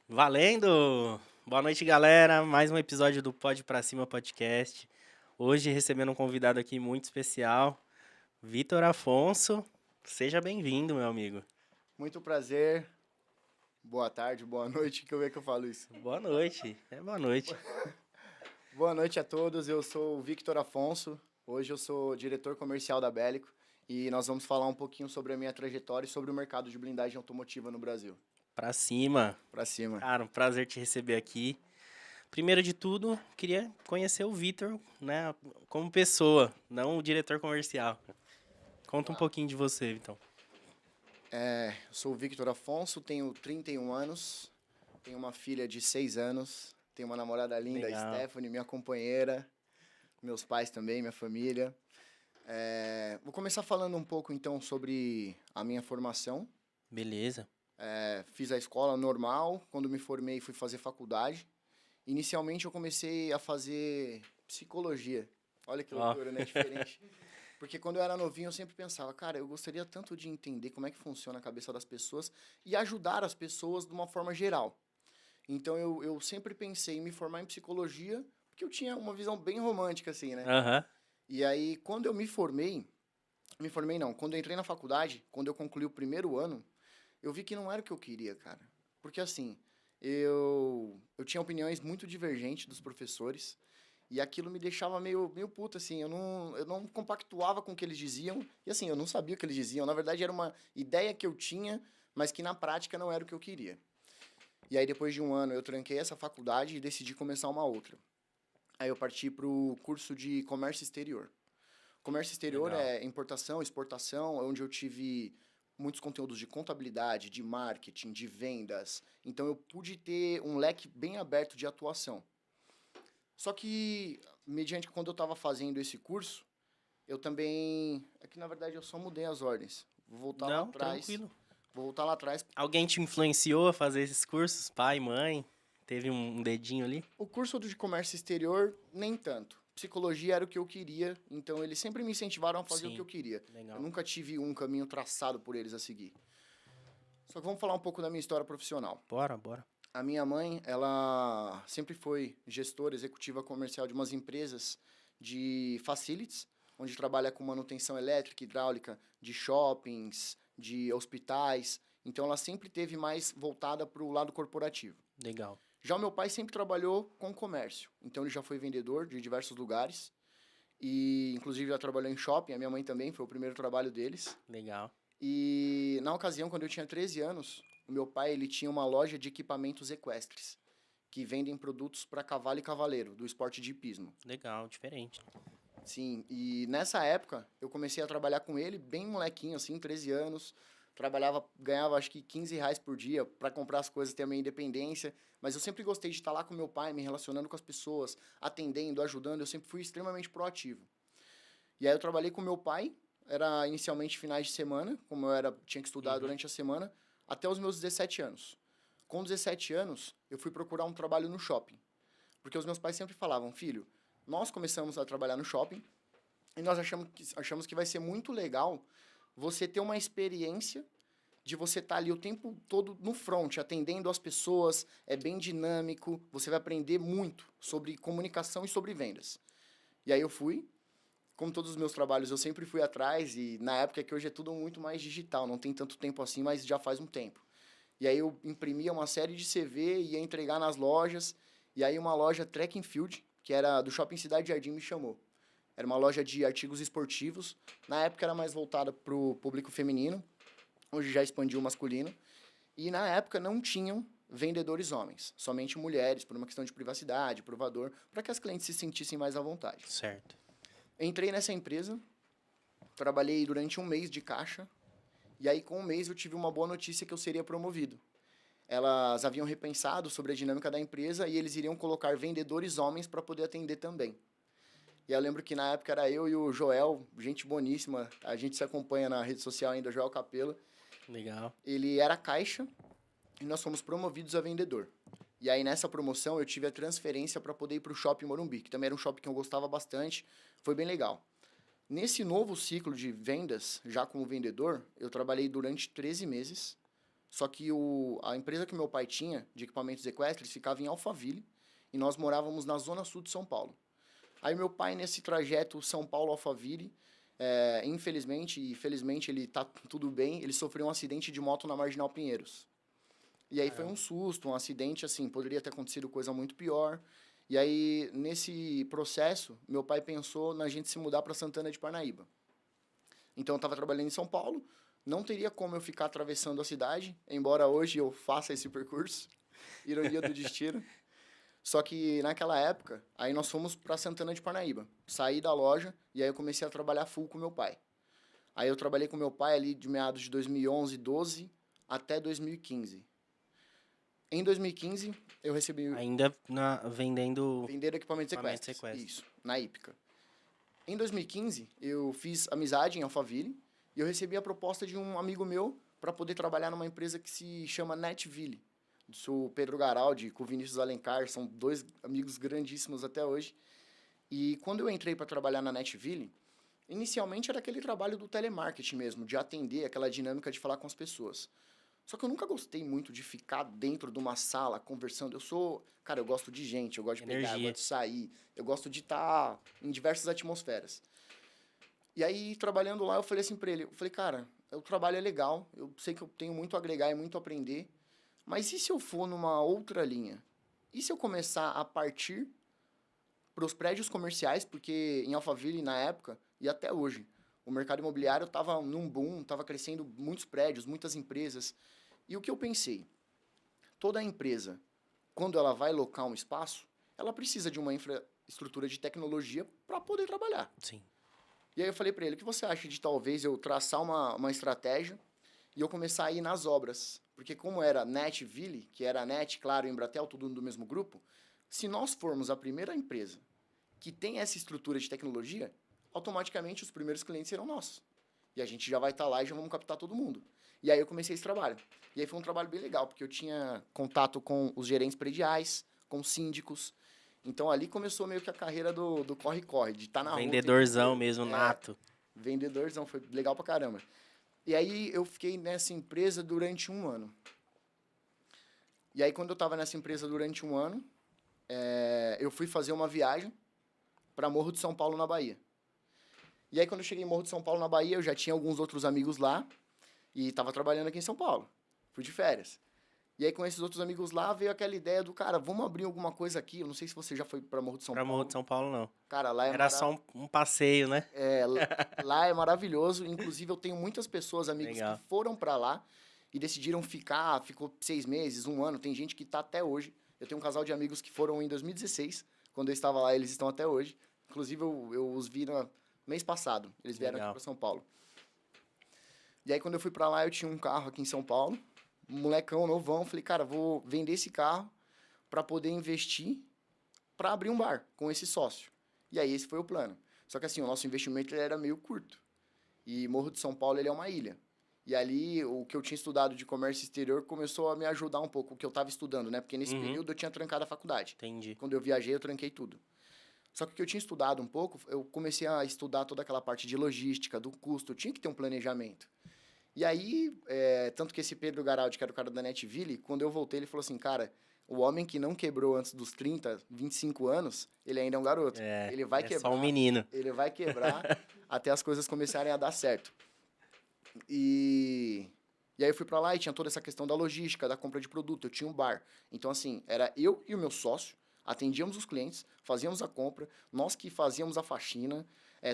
Valendo! Boa noite, galera. Mais um episódio do Pode Pra Cima Podcast. Hoje recebendo um convidado aqui muito especial, Vitor Afonso. Seja bem-vindo, meu amigo. Muito prazer, boa tarde, boa noite, que eu ver que eu falo isso. Boa noite. Boa noite. Boa noite a todos, eu sou o Victor Afonso, hoje eu sou diretor comercial da Bélico e nós vamos falar um pouquinho sobre a minha trajetória e sobre o mercado de blindagem automotiva no Brasil. Pra cima. Pra cima. Cara, um prazer te receber aqui. Primeiro de tudo, queria conhecer o Vitor, né, como pessoa, não o diretor comercial. Conta um pouquinho de você, Vitão. Eu sou o Victor Afonso, tenho 31 anos, tenho uma filha de 6 anos, tenho uma namorada linda, Legal. Stephanie, minha companheira, meus pais também, minha família. Vou começar falando um pouco então sobre a minha formação. Beleza. Fiz a escola normal, quando me formei fui fazer faculdade. Inicialmente eu comecei a fazer psicologia. Olha que Ó. loucura, né? Diferente. Porque quando eu era novinho eu sempre pensava, cara, eu gostaria tanto de entender como é que funciona a cabeça das pessoas e ajudar as pessoas de uma forma geral. Então eu sempre pensei em me formar em psicologia, porque eu tinha uma visão bem romântica, assim, né? Aham. E aí, quando eu me formei não, quando eu entrei na faculdade, quando eu concluí o primeiro ano, eu vi que não era o que eu queria, cara. Porque assim, eu tinha opiniões muito divergentes dos professores e aquilo me deixava meio puto, assim. Eu não compactuava com o que eles diziam e assim, eu não sabia o que eles diziam. Na verdade, era uma ideia que eu tinha, mas que na prática não era o que eu queria. E aí, depois de um ano, eu tranquei essa faculdade e decidi começar uma outra. Aí eu parti para o curso de comércio exterior. Comércio exterior Legal. é importação, exportação, onde eu tive muitos conteúdos de contabilidade, de marketing, de vendas. Então eu pude ter um leque bem aberto de atuação. Só que, mediante quando eu estava fazendo esse curso, eu também. É que na verdade eu só mudei as ordens. Vou voltar lá Não, atrás. tranquilo. Vou voltar lá atrás. Alguém te influenciou a fazer esses cursos? Pai, mãe? Teve um dedinho ali? O curso de comércio exterior, nem tanto. Psicologia era o que eu queria, então eles sempre me incentivaram a fazer o que eu Sim, queria. Eu legal. nunca tive um caminho traçado por eles a seguir. Só que vamos falar um pouco da minha história profissional. Bora, bora. A minha mãe, ela sempre foi gestora executiva comercial de umas empresas de facilities, onde trabalha com manutenção elétrica, hidráulica, de shoppings, de hospitais. Então, ela sempre teve mais voltada para o lado corporativo. Legal. Já o meu pai sempre trabalhou com comércio. Então, ele já foi vendedor de diversos lugares. E, inclusive, já trabalhou em shopping. A minha mãe também, foi o primeiro trabalho deles. Legal. E na ocasião, quando eu tinha 13 anos, o meu pai ele tinha uma loja de equipamentos equestres, que vendem produtos para cavalo e cavaleiro, do esporte de hipismo. Legal, diferente. Sim, e nessa época eu comecei a trabalhar com ele, bem molequinho, assim, 13 anos. Trabalhava, ganhava acho que R$ 15 por dia para comprar as coisas, ter a minha independência. Mas eu sempre gostei de estar lá com meu pai, me relacionando com as pessoas, atendendo, ajudando. Eu sempre fui extremamente proativo. E aí eu trabalhei com meu pai, era inicialmente finais de semana, como tinha que estudar Uhum. durante a semana, até os meus 17 anos. Com 17 anos, eu fui procurar um trabalho no shopping. Porque os meus pais sempre falavam, filho, nós começamos a trabalhar no shopping e nós achamos que vai ser muito legal você ter uma experiência de você estar ali o tempo todo no front, atendendo as pessoas, é bem dinâmico, você vai aprender muito sobre comunicação e sobre vendas. E aí eu fui, como todos os meus trabalhos, eu sempre fui atrás e na época que hoje é tudo muito mais digital, não tem tanto tempo assim, mas já faz um tempo. E aí eu imprimia uma série de CV, ia entregar nas lojas, e aí uma loja Track and Field, que era do Shopping Cidade Jardim, me chamou. Era uma loja de artigos esportivos, na época era mais voltada para o público feminino, hoje já expandiu o masculino, e na época não tinham vendedores homens, somente mulheres, por uma questão de privacidade, provador, para que as clientes se sentissem mais à vontade. Certo. Entrei nessa empresa, trabalhei durante um mês de caixa, e aí com um mês eu tive uma boa notícia que eu seria promovido. Elas haviam repensado sobre a dinâmica da empresa e eles iriam colocar vendedores homens para poder atender também. E eu lembro que na época era eu e o Joel, gente boníssima, a gente se acompanha na rede social ainda, Joel Capelo. Legal. Ele era caixa e nós fomos promovidos a vendedor. E aí nessa promoção eu tive a transferência para poder ir para o Shopping Morumbi, que também era um shopping que eu gostava bastante, foi bem legal. Nesse novo ciclo de vendas, já como vendedor, eu trabalhei durante 13 meses, Só que a empresa que meu pai tinha, de equipamentos equestres, ficava em Alphaville, e nós morávamos na zona sul de São Paulo. Aí meu pai, nesse trajeto São Paulo-Alphaville, infelizmente e felizmente ele tá tudo bem, ele sofreu um acidente de moto na Marginal Pinheiros. E aí foi um susto, um acidente, assim, poderia ter acontecido coisa muito pior. E aí, nesse processo, meu pai pensou na gente se mudar para Santana de Parnaíba. Então, eu estava trabalhando em São Paulo, não teria como eu ficar atravessando a cidade, embora hoje eu faça esse percurso, ironia do destino. Só que naquela época, aí nós fomos para Santana de Parnaíba. Saí da loja e aí eu comecei a trabalhar full com meu pai. Aí eu trabalhei com meu pai ali de meados de 2011, 12 até 2015. Em 2015, eu recebi... Ainda vendendo Vender equipamentos equestres. Isso, na Hípica. Em 2015, eu fiz amizade em Alphaville e eu recebi a proposta de um amigo meu para poder trabalhar numa empresa que se chama Netville. Sou Pedro Garaldi com o Vinícius Alencar, são dois amigos grandíssimos até hoje. E quando eu entrei para trabalhar na Netville, inicialmente era aquele trabalho do telemarketing mesmo, de atender, aquela dinâmica de falar com as pessoas. Só que eu nunca gostei muito de ficar dentro de uma sala conversando. Cara, eu gosto de gente, eu gosto de pegar, eu gosto de sair, eu gosto de estar em diversas atmosferas. E aí, trabalhando lá, eu falei assim pra ele, cara, o trabalho é legal, eu sei que eu tenho muito a agregar e muito a aprender, mas e se eu for numa outra linha? E se eu começar a partir para os prédios comerciais, porque em Alphaville, na época, e até hoje, o mercado imobiliário estava num boom, estava crescendo muitos prédios, muitas empresas. E o que eu pensei? Toda empresa, quando ela vai locar um espaço, ela precisa de uma infraestrutura de tecnologia para poder trabalhar. Sim. E aí eu falei para ele, o que você acha de talvez eu traçar uma estratégia e eu começar a ir nas obras? Porque como era Netville, que era a Net, claro, e Embratel, tudo do mesmo grupo, se nós formos a primeira empresa que tem essa estrutura de tecnologia, automaticamente os primeiros clientes serão nossos. E a gente já vai estar lá e já vamos captar todo mundo. E aí eu comecei esse trabalho. E aí foi um trabalho bem legal, porque eu tinha contato com os gerentes prediais, com síndicos. Então ali começou meio que a carreira do corre-corre, de estar na rua. Vendedorzão mesmo, nato. Vendedorzão, foi legal pra caramba. E aí eu fiquei nessa empresa durante 1 ano. E aí quando eu estava nessa empresa durante 1 ano, eu fui fazer uma viagem para Morro de São Paulo, na Bahia. E aí quando eu cheguei em Morro de São Paulo, na Bahia, eu já tinha alguns outros amigos lá e estava trabalhando aqui em São Paulo. Fui de férias. E aí com esses outros amigos lá veio aquela ideia do, cara, vamos abrir alguma coisa aqui. Eu não sei se você já foi para Morro de São Paulo. Pra Morro de São Paulo, não. Cara, lá Era só um passeio, né? Lá é maravilhoso. Inclusive, eu tenho muitas pessoas, amigos, Legal. que foram para lá e decidiram ficou 6 meses, 1 ano. Tem gente que tá até hoje. Eu tenho um casal de amigos que foram em 2016. Quando eu estava lá, eles estão até hoje. Inclusive, eu os vi no mês passado. Eles vieram aqui para São Paulo. E aí, quando eu fui para lá, eu tinha um carro aqui em São Paulo. Um molecão, novão. Falei, cara, vou vender esse carro para poder investir para abrir um bar com esse sócio. E aí, esse foi o plano. Só que assim, o nosso investimento ele era meio curto. E Morro de São Paulo ele é uma ilha. E ali, o que eu tinha estudado de comércio exterior começou a me ajudar um pouco, o que eu estava estudando, né? Porque nesse período eu tinha trancado a faculdade. Entendi. Quando eu viajei, eu tranquei tudo. Só que o que eu tinha estudado um pouco, eu comecei a estudar toda aquela parte de logística, do custo, eu tinha que ter um planejamento. E aí, tanto que esse Pedro Garaldi, que era o cara da Netville, quando eu voltei, ele falou assim, cara, o homem que não quebrou antes dos 30, 25 anos, ele ainda é um garoto. Ele vai quebrar. Só um menino. Ele vai quebrar até as coisas começarem a dar certo. E aí eu fui pra lá e tinha toda essa questão da logística, da compra de produto. Eu tinha um bar. Então, assim, era eu e o meu sócio, atendíamos os clientes, fazíamos a compra, nós que fazíamos a faxina.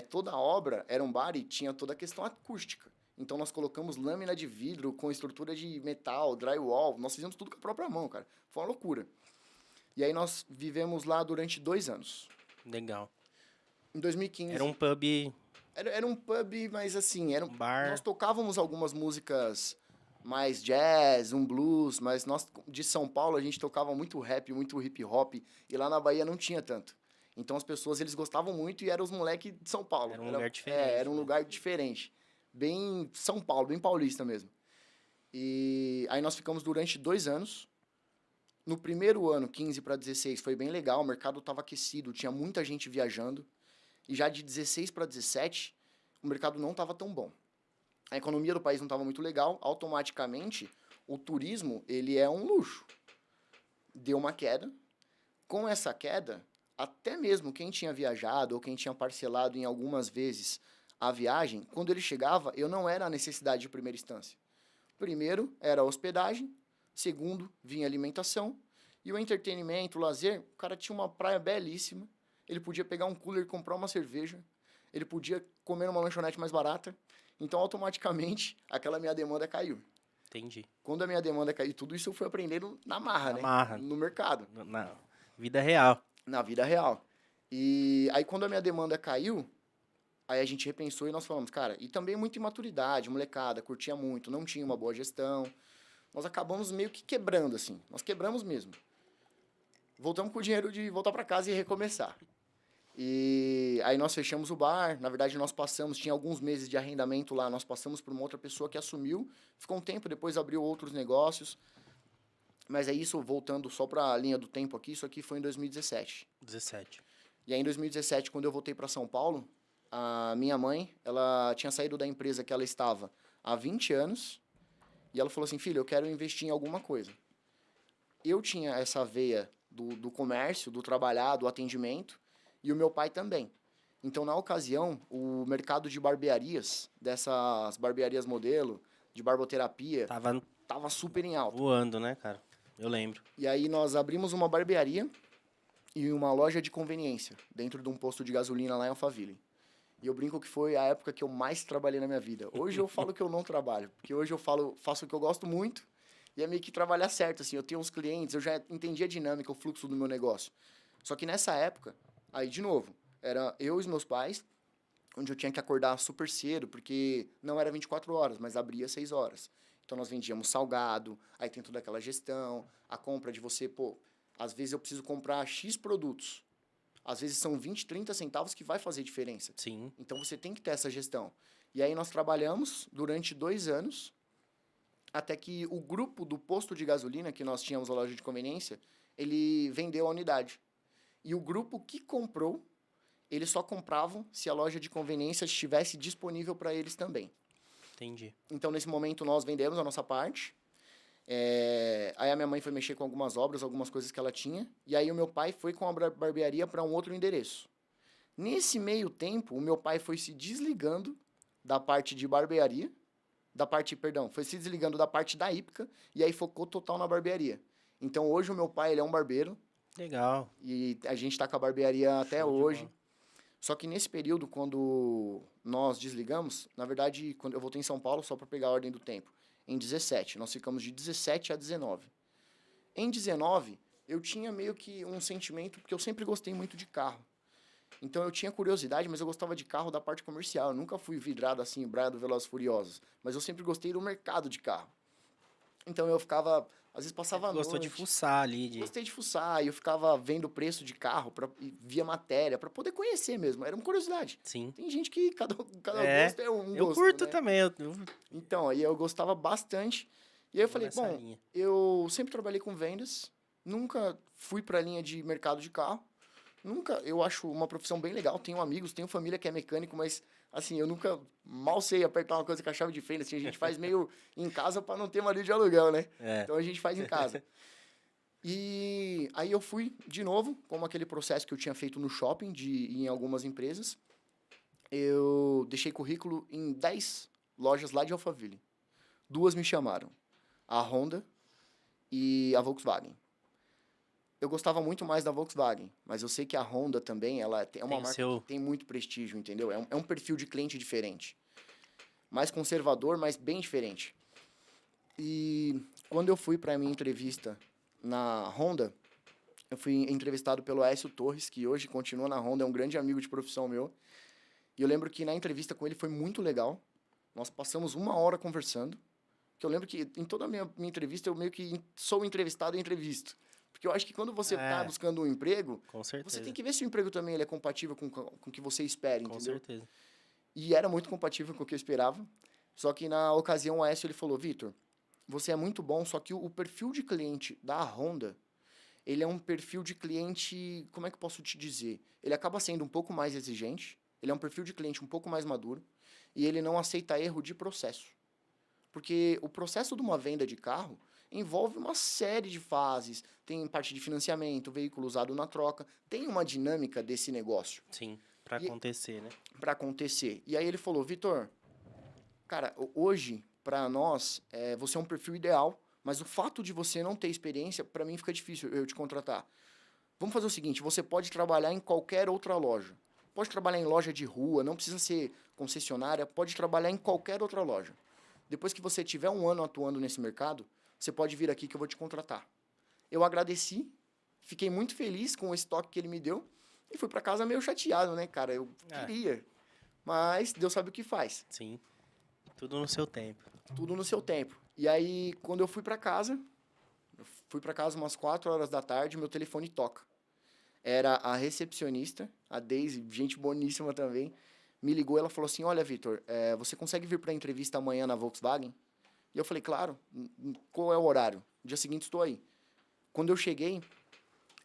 Toda a obra era um bar e tinha toda a questão acústica. Então, nós colocamos lâmina de vidro com estrutura de metal, drywall. Nós fizemos tudo com a própria mão, cara. Foi uma loucura. E aí, nós vivemos lá durante 2 anos. Legal. Em 2015... Era um pub... Era um pub, mas assim... Um bar. Nós tocávamos algumas músicas mais jazz, um blues, mas nós, de São Paulo, a gente tocava muito rap, muito hip hop. E lá na Bahia não tinha tanto. Então, as pessoas, eles gostavam muito e eram os moleques de São Paulo. Era um lugar diferente. Era um lugar diferente. Bem São Paulo, bem paulista mesmo. E aí nós ficamos durante 2 anos. No primeiro ano, 15 para 16, foi bem legal. O mercado estava aquecido, tinha muita gente viajando. E já de 16 para 17, o mercado não estava tão bom. A economia do país não estava muito legal. Automaticamente, o turismo, ele é um luxo. Deu uma queda. Com essa queda, até mesmo quem tinha viajado ou quem tinha parcelado em algumas vezes a viagem, quando ele chegava, eu não era a necessidade de primeira instância. Primeiro era a hospedagem, segundo vinha a alimentação e o entretenimento, o lazer. O cara tinha uma praia belíssima, ele podia pegar um cooler e comprar uma cerveja, ele podia comer numa lanchonete mais barata, então automaticamente aquela minha demanda caiu. Entendi. Quando a minha demanda caiu, tudo isso eu fui aprendendo na marra, Na né? marra. No mercado. Na vida real. Na vida real. E aí, quando a minha demanda caiu, aí a gente repensou e nós falamos, cara, e também muita imaturidade, molecada, curtia muito, não tinha uma boa gestão. Nós acabamos meio que quebrando, assim. Nós quebramos mesmo. Voltamos com o dinheiro de voltar para casa e recomeçar. E aí nós fechamos o bar. Na verdade, nós passamos, tinha alguns meses de arrendamento lá, nós passamos por uma outra pessoa que assumiu, ficou um tempo, depois abriu outros negócios. Mas é isso, voltando só para a linha do tempo aqui, isso aqui foi em 2017. 17. E aí, em 2017, quando eu voltei para São Paulo, a minha mãe, ela tinha saído da empresa que ela estava há 20 anos, e ela falou assim, filho, eu quero investir em alguma coisa. Eu tinha essa veia do comércio, do trabalhar, do atendimento, e o meu pai também. Então, na ocasião, o mercado de barbearias, dessas barbearias modelo, de barboterapia, tava super em alta. Voando, né, cara? Eu lembro. E aí nós abrimos uma barbearia e uma loja de conveniência dentro de um posto de gasolina lá em Alphaville. E eu brinco que foi a época que eu mais trabalhei na minha vida. Hoje eu falo que eu não trabalho, porque hoje eu faço o que eu gosto muito e é meio que trabalhar certo, assim. Eu tenho uns clientes, eu já entendi a dinâmica, o fluxo do meu negócio. Só que nessa época, aí de novo, era eu e os meus pais, onde eu tinha que acordar super cedo, porque não era 24 horas, mas abria 6 horas. Então nós vendíamos salgado, aí tem toda aquela gestão, a compra de você, pô, às vezes eu preciso comprar X produtos. Às vezes são 20, 30 centavos que vai fazer diferença. Sim. Então você tem que ter essa gestão. E aí nós trabalhamos durante 2 anos, até que o grupo do posto de gasolina, que nós tínhamos a loja de conveniência, ele vendeu a unidade. E o grupo que comprou, eles só compravam se a loja de conveniência estivesse disponível para eles também. Entendi. Então, nesse momento, nós vendemos a nossa parte. Aí a minha mãe foi mexer com algumas obras, algumas coisas que ela tinha. E aí o meu pai foi com a barbearia para um outro endereço. Nesse meio tempo, o meu pai foi se desligando da parte de barbearia, foi se desligando da parte da hípica, e aí focou total na barbearia. Então, hoje o meu pai, ele é um barbeiro. Legal. E a gente tá com a barbearia até Show de hoje. bola. Só que nesse período, quando nós desligamos, na verdade, quando eu voltei em São Paulo, só para pegar a ordem do tempo, em 17, nós ficamos de 17 a 19. Em 19, eu tinha meio que um sentimento, porque eu sempre gostei muito de carro. Então eu tinha curiosidade, mas eu gostava de carro da parte comercial. Eu nunca fui vidrado assim, brado Velozes e Furiosos, mas eu sempre gostei do mercado de carro. Então eu ficava, às vezes passava a Gostou noite. de fuçar ali, Gostei de fuçar, e eu ficava vendo o preço de carro, e via matéria, para poder conhecer mesmo. Era uma curiosidade. Sim. Tem gente que cada É, gosto é um eu gosto, curto né? também. Então, aí eu gostava bastante. E aí eu Vou falei, nessa bom, linha. eu sempre trabalhei com vendas, nunca fui para a linha de mercado de carro. Nunca, eu acho uma profissão bem legal. Tenho amigos, tenho família que é mecânico, mas assim, eu nunca mal sei apertar uma coisa com a chave de fenda. Assim, a gente faz meio em casa para não ter marido de aluguel, né? É. Então a gente faz em casa. E aí eu fui de novo, como aquele processo que eu tinha feito no shopping, de ir em algumas empresas. Eu deixei currículo em 10 lojas lá de Alphaville. 2 me chamaram, a Honda e a Volkswagen. Eu gostava muito mais da Volkswagen, mas eu sei que a Honda também, ela é uma marca que tem muito prestígio, entendeu? É um perfil de cliente diferente. Mais conservador, mas bem diferente. E quando eu fui para a minha entrevista na Honda, eu fui entrevistado pelo Aécio Torres, que hoje continua na Honda, é um grande amigo de profissão meu. E eu lembro que na entrevista com ele foi muito legal. Nós passamos 1 hora conversando. Que eu lembro que em toda a minha entrevista eu meio que sou entrevistado e entrevisto. Porque eu acho que quando você está buscando um emprego, Com certeza. você tem que ver se o emprego também ele é compatível com o que você espera, Com entendeu? certeza. E era muito compatível com o que eu esperava. Só que na ocasião o Aécio ele falou, Vitor, você é muito bom, só que o perfil de cliente da Honda, ele é um perfil de cliente, como é que eu posso te dizer? Ele acaba sendo um pouco mais exigente, ele é um perfil de cliente um pouco mais maduro, e ele não aceita erro de processo. Porque o processo de uma venda de carro envolve uma série de fases. Tem parte de financiamento, veículo usado na troca. Tem uma dinâmica desse negócio. Sim, pra E- acontecer, né? Para acontecer. E aí ele falou, Vitor, cara, hoje, para nós, você é um perfil ideal, mas o fato de você não ter experiência, para mim fica difícil eu te contratar. Vamos fazer o seguinte, você pode trabalhar em qualquer outra loja. Pode trabalhar em loja de rua, não precisa ser concessionária, pode trabalhar em qualquer outra loja. Depois que você tiver um ano atuando nesse mercado, você pode vir aqui que eu vou te contratar. Eu agradeci, fiquei muito feliz com o estoque que ele me deu e fui para casa meio chateado, né, cara? Eu É. queria, mas Deus sabe o que faz. Sim. Tudo no seu tempo. Tudo no seu tempo. E aí, quando eu fui para casa umas 4 horas da tarde, meu telefone toca. Era a recepcionista, a Daisy, gente boníssima também, me ligou, ela falou assim, olha, Vitor, você consegue vir para a entrevista amanhã na Volkswagen? E eu falei, claro, qual é o horário? No dia seguinte estou aí. Quando eu cheguei,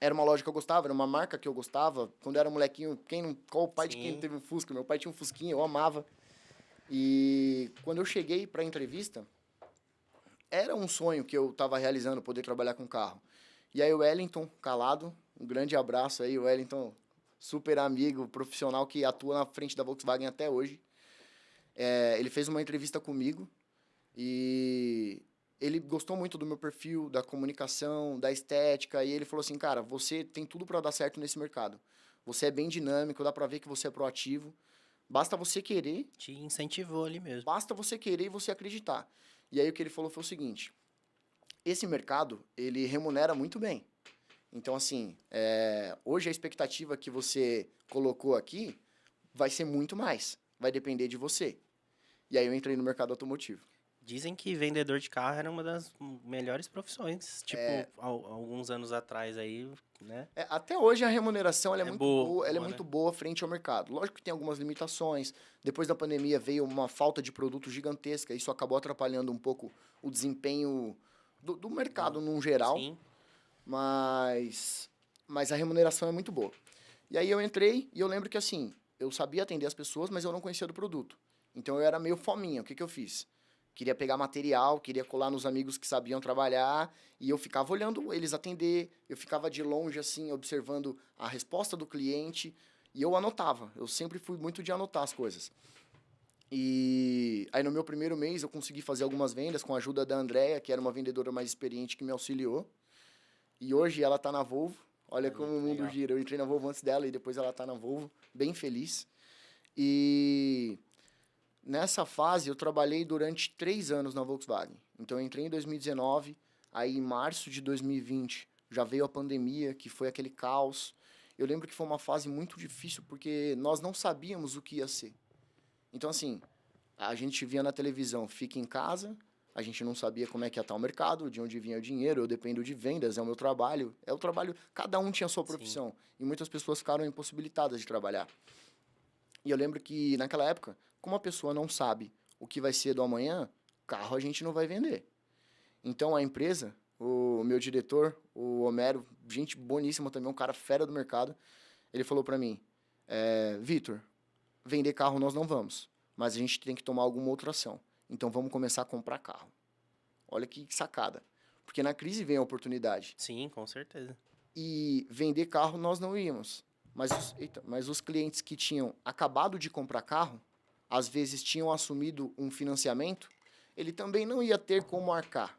era uma loja que eu gostava, era uma marca que eu gostava. Quando eu era molequinho, qual o pai de quem Sim. teve um Fusca? Meu pai tinha um Fusquinha, eu amava. E quando eu cheguei para a entrevista, era um sonho que eu estava realizando, poder trabalhar com carro. E aí o Wellington, calado, um grande abraço aí, o Wellington, super amigo, profissional que atua na frente da Volkswagen até hoje. Ele fez uma entrevista comigo e ele gostou muito do meu perfil, da comunicação, da estética, e ele falou assim, cara, você tem tudo para dar certo nesse mercado. Você é bem dinâmico, dá para ver que você é proativo. Basta você querer, Te incentivou ali mesmo. basta você querer e você acreditar. E aí o que ele falou foi o seguinte, esse mercado, ele remunera muito bem. Então, assim, hoje a expectativa que você colocou aqui vai ser muito mais. Vai depender de você. E aí eu entrei no mercado automotivo. Dizem que vendedor de carro era uma das melhores profissões. Tipo, alguns anos atrás aí, né? Até hoje a remuneração ela é muito boa, boa, ela é né? muito boa frente ao mercado. Lógico que tem algumas limitações. Depois da pandemia veio uma falta de produto gigantesca. Isso acabou atrapalhando um pouco o desempenho do mercado num geral. Sim. Mas a remuneração é muito boa. E aí eu entrei e eu lembro que assim, eu sabia atender as pessoas, mas eu não conhecia do produto. Então eu era meio fominha. O que eu fiz? Queria pegar material, queria colar nos amigos que sabiam trabalhar, e eu ficava olhando eles atender, eu ficava de longe, assim, observando a resposta do cliente, e eu anotava. Eu sempre fui muito de anotar as coisas. E aí no meu primeiro mês eu consegui fazer algumas vendas com a ajuda da Andrea, que era uma vendedora mais experiente que me auxiliou. E hoje ela tá na Volvo. Olha como o mundo legal. gira. Eu entrei na Volvo antes dela e depois ela tá na Volvo, bem feliz. E nessa fase, eu trabalhei durante 3 anos na Volkswagen. Então, eu entrei em 2019, aí em março de 2020 já veio a pandemia, que foi aquele caos. Eu lembro que foi uma fase muito difícil, porque nós não sabíamos o que ia ser. Então, assim, a gente via na televisão, fica em casa, a gente não sabia como é que ia estar o mercado, de onde vinha o dinheiro, eu dependo de vendas, é o meu trabalho. É o trabalho, cada um tinha a sua profissão. E muitas pessoas ficaram impossibilitadas de trabalhar. E eu lembro que, naquela época, como a pessoa não sabe o que vai ser do amanhã, carro a gente não vai vender. Então, a empresa, o meu diretor, o Homero, gente boníssima também, um cara fera do mercado, ele falou para mim, Vitor, vender carro nós não vamos, mas a gente tem que tomar alguma outra ação. Então, vamos começar a comprar carro. Olha que sacada. Porque na crise vem a oportunidade. Sim, com certeza. E vender carro nós não íamos. Mas os clientes que tinham acabado de comprar carro, às vezes tinham assumido um financiamento, ele também não ia ter como arcar.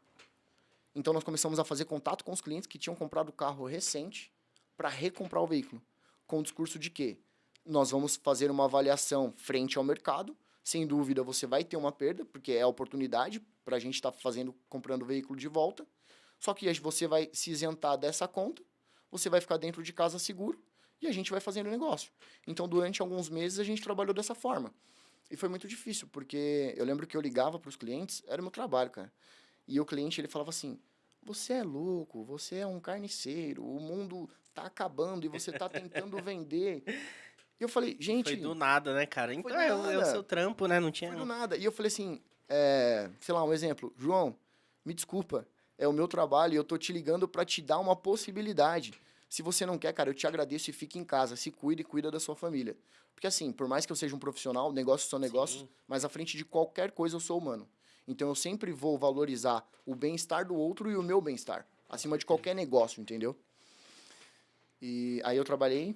Então nós começamos a fazer contato com os clientes que tinham comprado o carro recente para recomprar o veículo, com o discurso de que nós vamos fazer uma avaliação frente ao mercado, sem dúvida você vai ter uma perda, porque é a oportunidade para a gente estar comprando o veículo de volta, só que você vai se isentar dessa conta, você vai ficar dentro de casa seguro, e a gente vai fazendo negócio. Então, durante alguns meses, a gente trabalhou dessa forma. E foi muito difícil, porque eu lembro que eu ligava para os clientes, era meu trabalho, cara. E o cliente, ele falava assim, você é louco, você é um carniceiro, o mundo tá acabando e você tá tentando vender. E eu falei, gente... Foi do nada, né, cara? Foi Então do é o nada. seu trampo, né? Não tinha... Foi do nada. E eu falei assim, sei lá, um exemplo. João, me desculpa, é o meu trabalho e eu tô te ligando para te dar uma possibilidade. Se você não quer, cara, eu te agradeço e fique em casa. Se cuide e cuida da sua família. Porque assim, por mais que eu seja um profissional, negócios são negócios, Sim. mas à frente de qualquer coisa eu sou humano. Então eu sempre vou valorizar o bem-estar do outro e o meu bem-estar, acima de qualquer negócio, entendeu? E aí eu trabalhei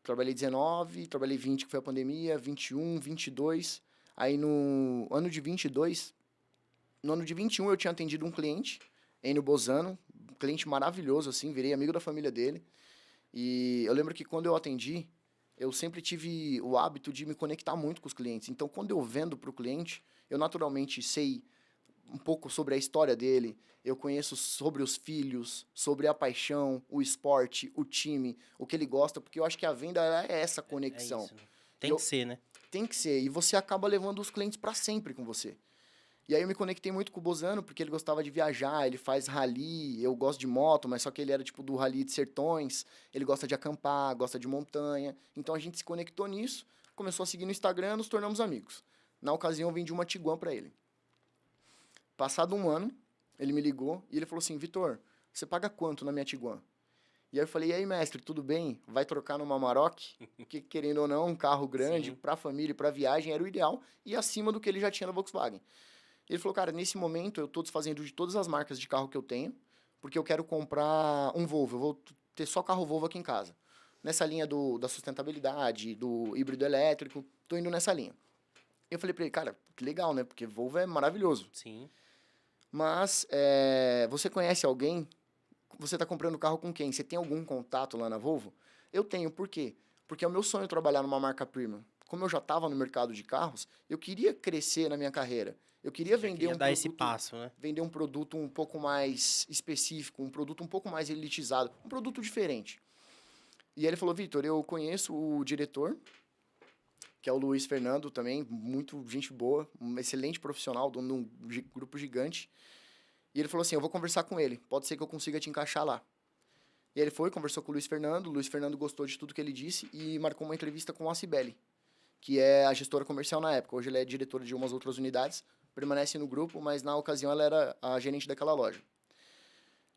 19, trabalhei 20, que foi a pandemia, 21, 22. Aí no ano de 22, no ano de 21 eu tinha atendido um cliente, Enio Bozano, um cliente maravilhoso, assim, virei amigo da família dele. E eu lembro que quando eu atendi, eu sempre tive o hábito de me conectar muito com os clientes. Então, quando eu vendo para o cliente, eu naturalmente sei um pouco sobre a história dele, eu conheço sobre os filhos, sobre a paixão, o esporte, o time, o que ele gosta, porque eu acho que a venda ela é essa É conexão. isso, né? E Tem que ser, né? tem que ser, e você acaba levando os clientes para sempre com você. E aí eu me conectei muito com o Bozano, porque ele gostava de viajar, ele faz rally, eu gosto de moto, mas só que ele era tipo do rally de sertões, ele gosta de acampar, gosta de montanha. Então a gente se conectou nisso, começou a seguir no Instagram, nos tornamos amigos. Na ocasião eu vendi uma Tiguan para ele. Passado um ano, ele me ligou e ele falou assim: Vitor, você paga quanto na minha Tiguan? E aí eu falei: e aí, mestre, tudo bem? Vai trocar numa Amarok? Que, querendo ou não, um carro grande Sim. para a família, para viagem era o ideal e acima do que ele já tinha na Volkswagen. Ele falou: cara, nesse momento eu tô desfazendo de todas as marcas de carro que eu tenho, porque eu quero comprar um Volvo. Eu vou ter só carro Volvo aqui em casa. Nessa linha da sustentabilidade, do híbrido elétrico, tô indo nessa linha. Eu falei pra ele: cara, que legal, né? Porque Volvo é maravilhoso. Sim. Mas, você conhece alguém? Você está comprando carro com quem? Você tem algum contato lá na Volvo? Eu tenho, por quê? Porque é o meu sonho trabalhar numa marca premium. Como eu já estava no mercado de carros, eu queria crescer na minha carreira. Eu queria Você já queria dar esse passo, né? vender um produto um pouco mais específico, um produto um pouco mais elitizado, um produto diferente. E aí ele falou: Vitor, eu conheço o diretor, que é o Luiz Fernando também, muito gente boa, um excelente profissional, dono de um grupo gigante. E ele falou assim: eu vou conversar com ele, pode ser que eu consiga te encaixar lá. E aí ele foi, conversou com o Luiz Fernando gostou de tudo que ele disse e marcou uma entrevista com a Cibele, que é a gestora comercial na época. Hoje ela é diretora de umas outras unidades, permanece no grupo, mas na ocasião ela era a gerente daquela loja.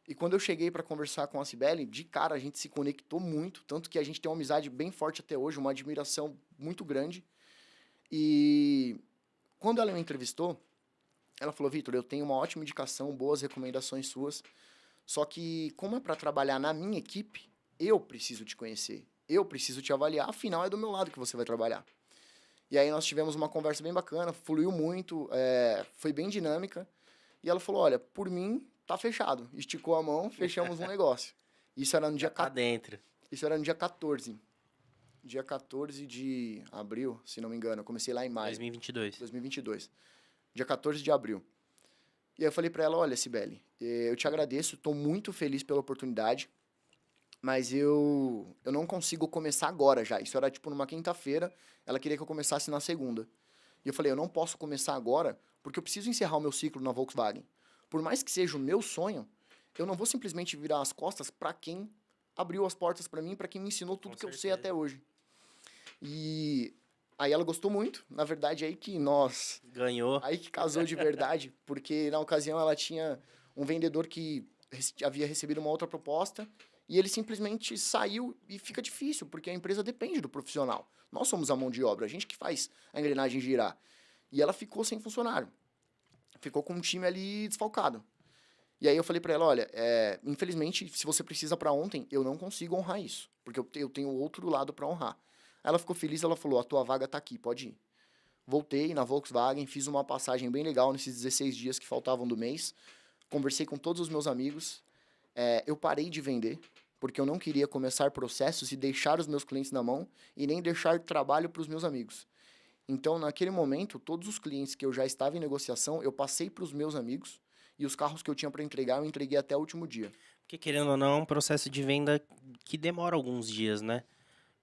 E quando eu cheguei para conversar com a Cibele, de cara a gente se conectou muito, tanto que a gente tem uma amizade bem forte até hoje, uma admiração muito grande. E quando ela me entrevistou, ela falou: Vitor, eu tenho uma ótima indicação, boas recomendações suas. Só que, como é para trabalhar na minha equipe, eu preciso te conhecer. Eu preciso te avaliar, afinal é do meu lado que você vai trabalhar. E aí nós tivemos uma conversa bem bacana, fluiu muito, foi bem dinâmica. E ela falou: olha, por mim, tá fechado. Esticou a mão, fechamos um negócio. Isso era no Já dia, tá dentro. isso era no dia 14. Dia 14 de abril, se não me engano. Eu comecei lá em maio. 2022. 2022. Dia 14 de abril. E aí eu falei pra ela: olha, Cibele, eu te agradeço, tô muito feliz pela oportunidade, mas eu não consigo começar agora já. Isso era tipo numa quinta-feira, ela queria que eu começasse na segunda. E eu falei: eu não posso começar agora, porque eu preciso encerrar o meu ciclo na Volkswagen. Por mais que seja o meu sonho, eu não vou simplesmente virar as costas para quem abriu as portas para mim, para quem me ensinou tudo Com que eu sei certeza. até hoje. E aí ela gostou muito, na verdade aí que nós Ganhou. aí que casou de verdade, porque na ocasião ela tinha um vendedor que havia recebido uma outra proposta e ele simplesmente saiu e fica difícil, porque a empresa depende do profissional. Nós somos a mão de obra, a gente que faz a engrenagem girar. E ela ficou sem funcionário. Ficou com um time ali desfalcado. E aí eu falei pra ela: olha, infelizmente, se você precisa pra ontem, eu não consigo honrar isso, porque eu tenho outro lado pra honrar. Aí ela ficou feliz, ela falou: a tua vaga tá aqui, pode ir. Voltei na Volkswagen, fiz uma passagem bem legal nesses 16 dias que faltavam do mês. Conversei com todos os meus amigos. Eu parei de vender, porque eu não queria começar processos e deixar os meus clientes na mão e nem deixar trabalho para os meus amigos. Então, naquele momento, todos os clientes que eu já estava em negociação, eu passei para os meus amigos e os carros que eu tinha para entregar, eu entreguei até o último dia. Porque, querendo ou não, é um processo de venda que demora alguns dias, né?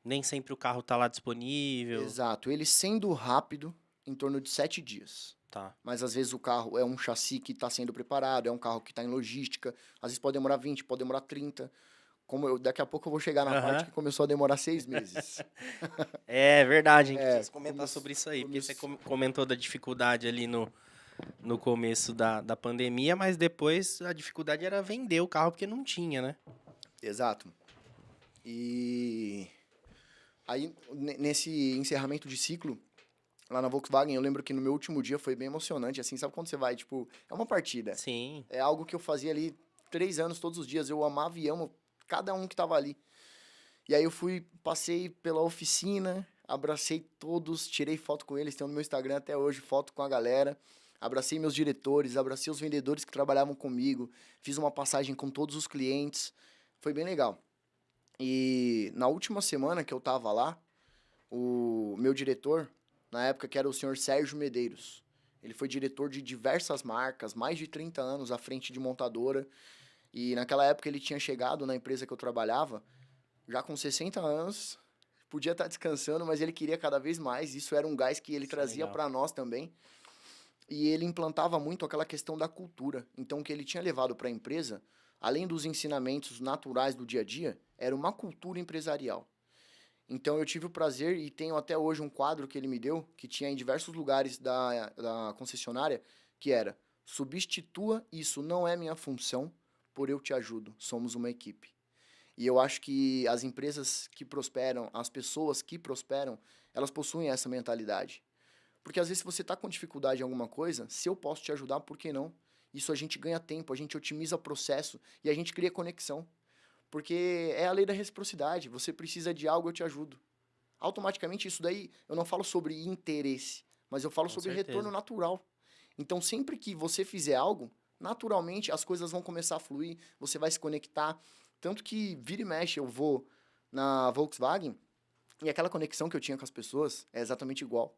Nem sempre o carro tá lá disponível. Exato. Ele sendo rápido, em torno de 7 dias. Tá. Mas às vezes o carro é um chassi que está sendo preparado, é um carro que está em logística. Às vezes pode demorar 20, pode demorar 30. Daqui a pouco eu vou chegar na parte Aham. que começou a demorar 6 meses. É verdade, a gente precisa comentar Come- sobre isso aí. Porque você começou- comentou da dificuldade ali no começo da pandemia, mas depois a dificuldade era vender o carro porque não tinha, né? Exato. E aí, nesse encerramento de ciclo, lá na Volkswagen, eu lembro que no meu último dia foi bem emocionante, assim, sabe quando você vai, tipo, é uma partida. Sim. É algo que eu fazia ali 3 anos, todos os dias, eu amava e amo cada um que tava ali. E aí eu fui, passei pela oficina, abracei todos, tirei foto com eles, tem no meu Instagram até hoje, foto com a galera. Abracei meus diretores, abracei os vendedores que trabalhavam comigo, fiz uma passagem com todos os clientes, foi bem legal. E na última semana que eu tava lá, o meu diretor, na época que era o senhor Sérgio Medeiros, ele foi diretor de diversas marcas, mais de 30 anos à frente de montadora, e naquela época ele tinha chegado na empresa que eu trabalhava, já com 60 anos, podia estar descansando, mas ele queria cada vez mais, isso era um gás que ele Isso é trazia legal. para nós também, e ele implantava muito aquela questão da cultura. Então, o que ele tinha levado para a empresa, além dos ensinamentos naturais do dia a dia, era uma cultura empresarial. Então, eu tive o prazer e tenho até hoje um quadro que ele me deu, que tinha em diversos lugares da concessionária, que era: substitua isso não é minha função, por eu te ajudo, somos uma equipe. E eu acho que as empresas que prosperam, as pessoas que prosperam, elas possuem essa mentalidade. Porque às vezes se você está com dificuldade em alguma coisa, se eu posso te ajudar, por que não? Isso a gente ganha tempo, a gente otimiza o processo e a gente cria conexão. Porque é a lei da reciprocidade. Você precisa de algo, eu te ajudo. Automaticamente, isso daí, eu não falo sobre interesse, mas eu falo Com sobre retorno certeza. natural. Então, sempre que você fizer algo, naturalmente as coisas vão começar a fluir, você vai se conectar. Tanto que vira e mexe, eu vou na Volkswagen e aquela conexão que eu tinha com as pessoas é exatamente igual.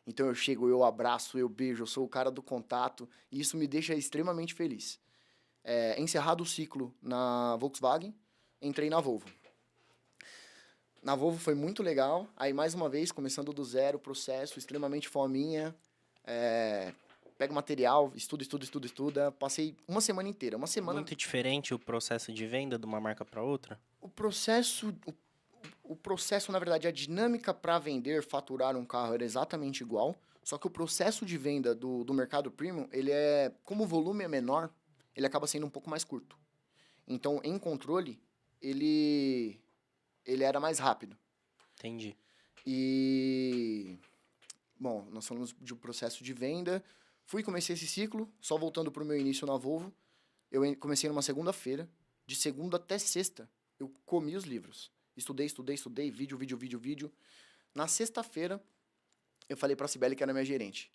Então eu chego, eu abraço, eu beijo, eu sou o cara do contato e isso me deixa extremamente feliz. Encerrado o ciclo na Volkswagen, entrei na Volvo. Na Volvo foi muito legal. Aí, mais uma vez, começando do zero, processo extremamente fominha. Pega material, estuda. Passei uma semana inteira. Uma semana. Muito diferente o processo de venda de uma marca para outra? O processo, o processo, na verdade, a dinâmica para vender, faturar um carro era exatamente igual. Só que o processo de venda do mercado premium, ele é, como o volume é menor, ele acaba sendo um pouco mais curto. Então, em controle, ele, ele era mais rápido. Entendi. E, bom, nós falamos de um processo de venda. Comecei esse ciclo, só voltando para o meu início na Volvo. Comecei numa segunda-feira, de segunda até sexta, eu comi os livros. Estudei, vídeo. Na sexta-feira, eu falei para a Cibele, que era minha gerente.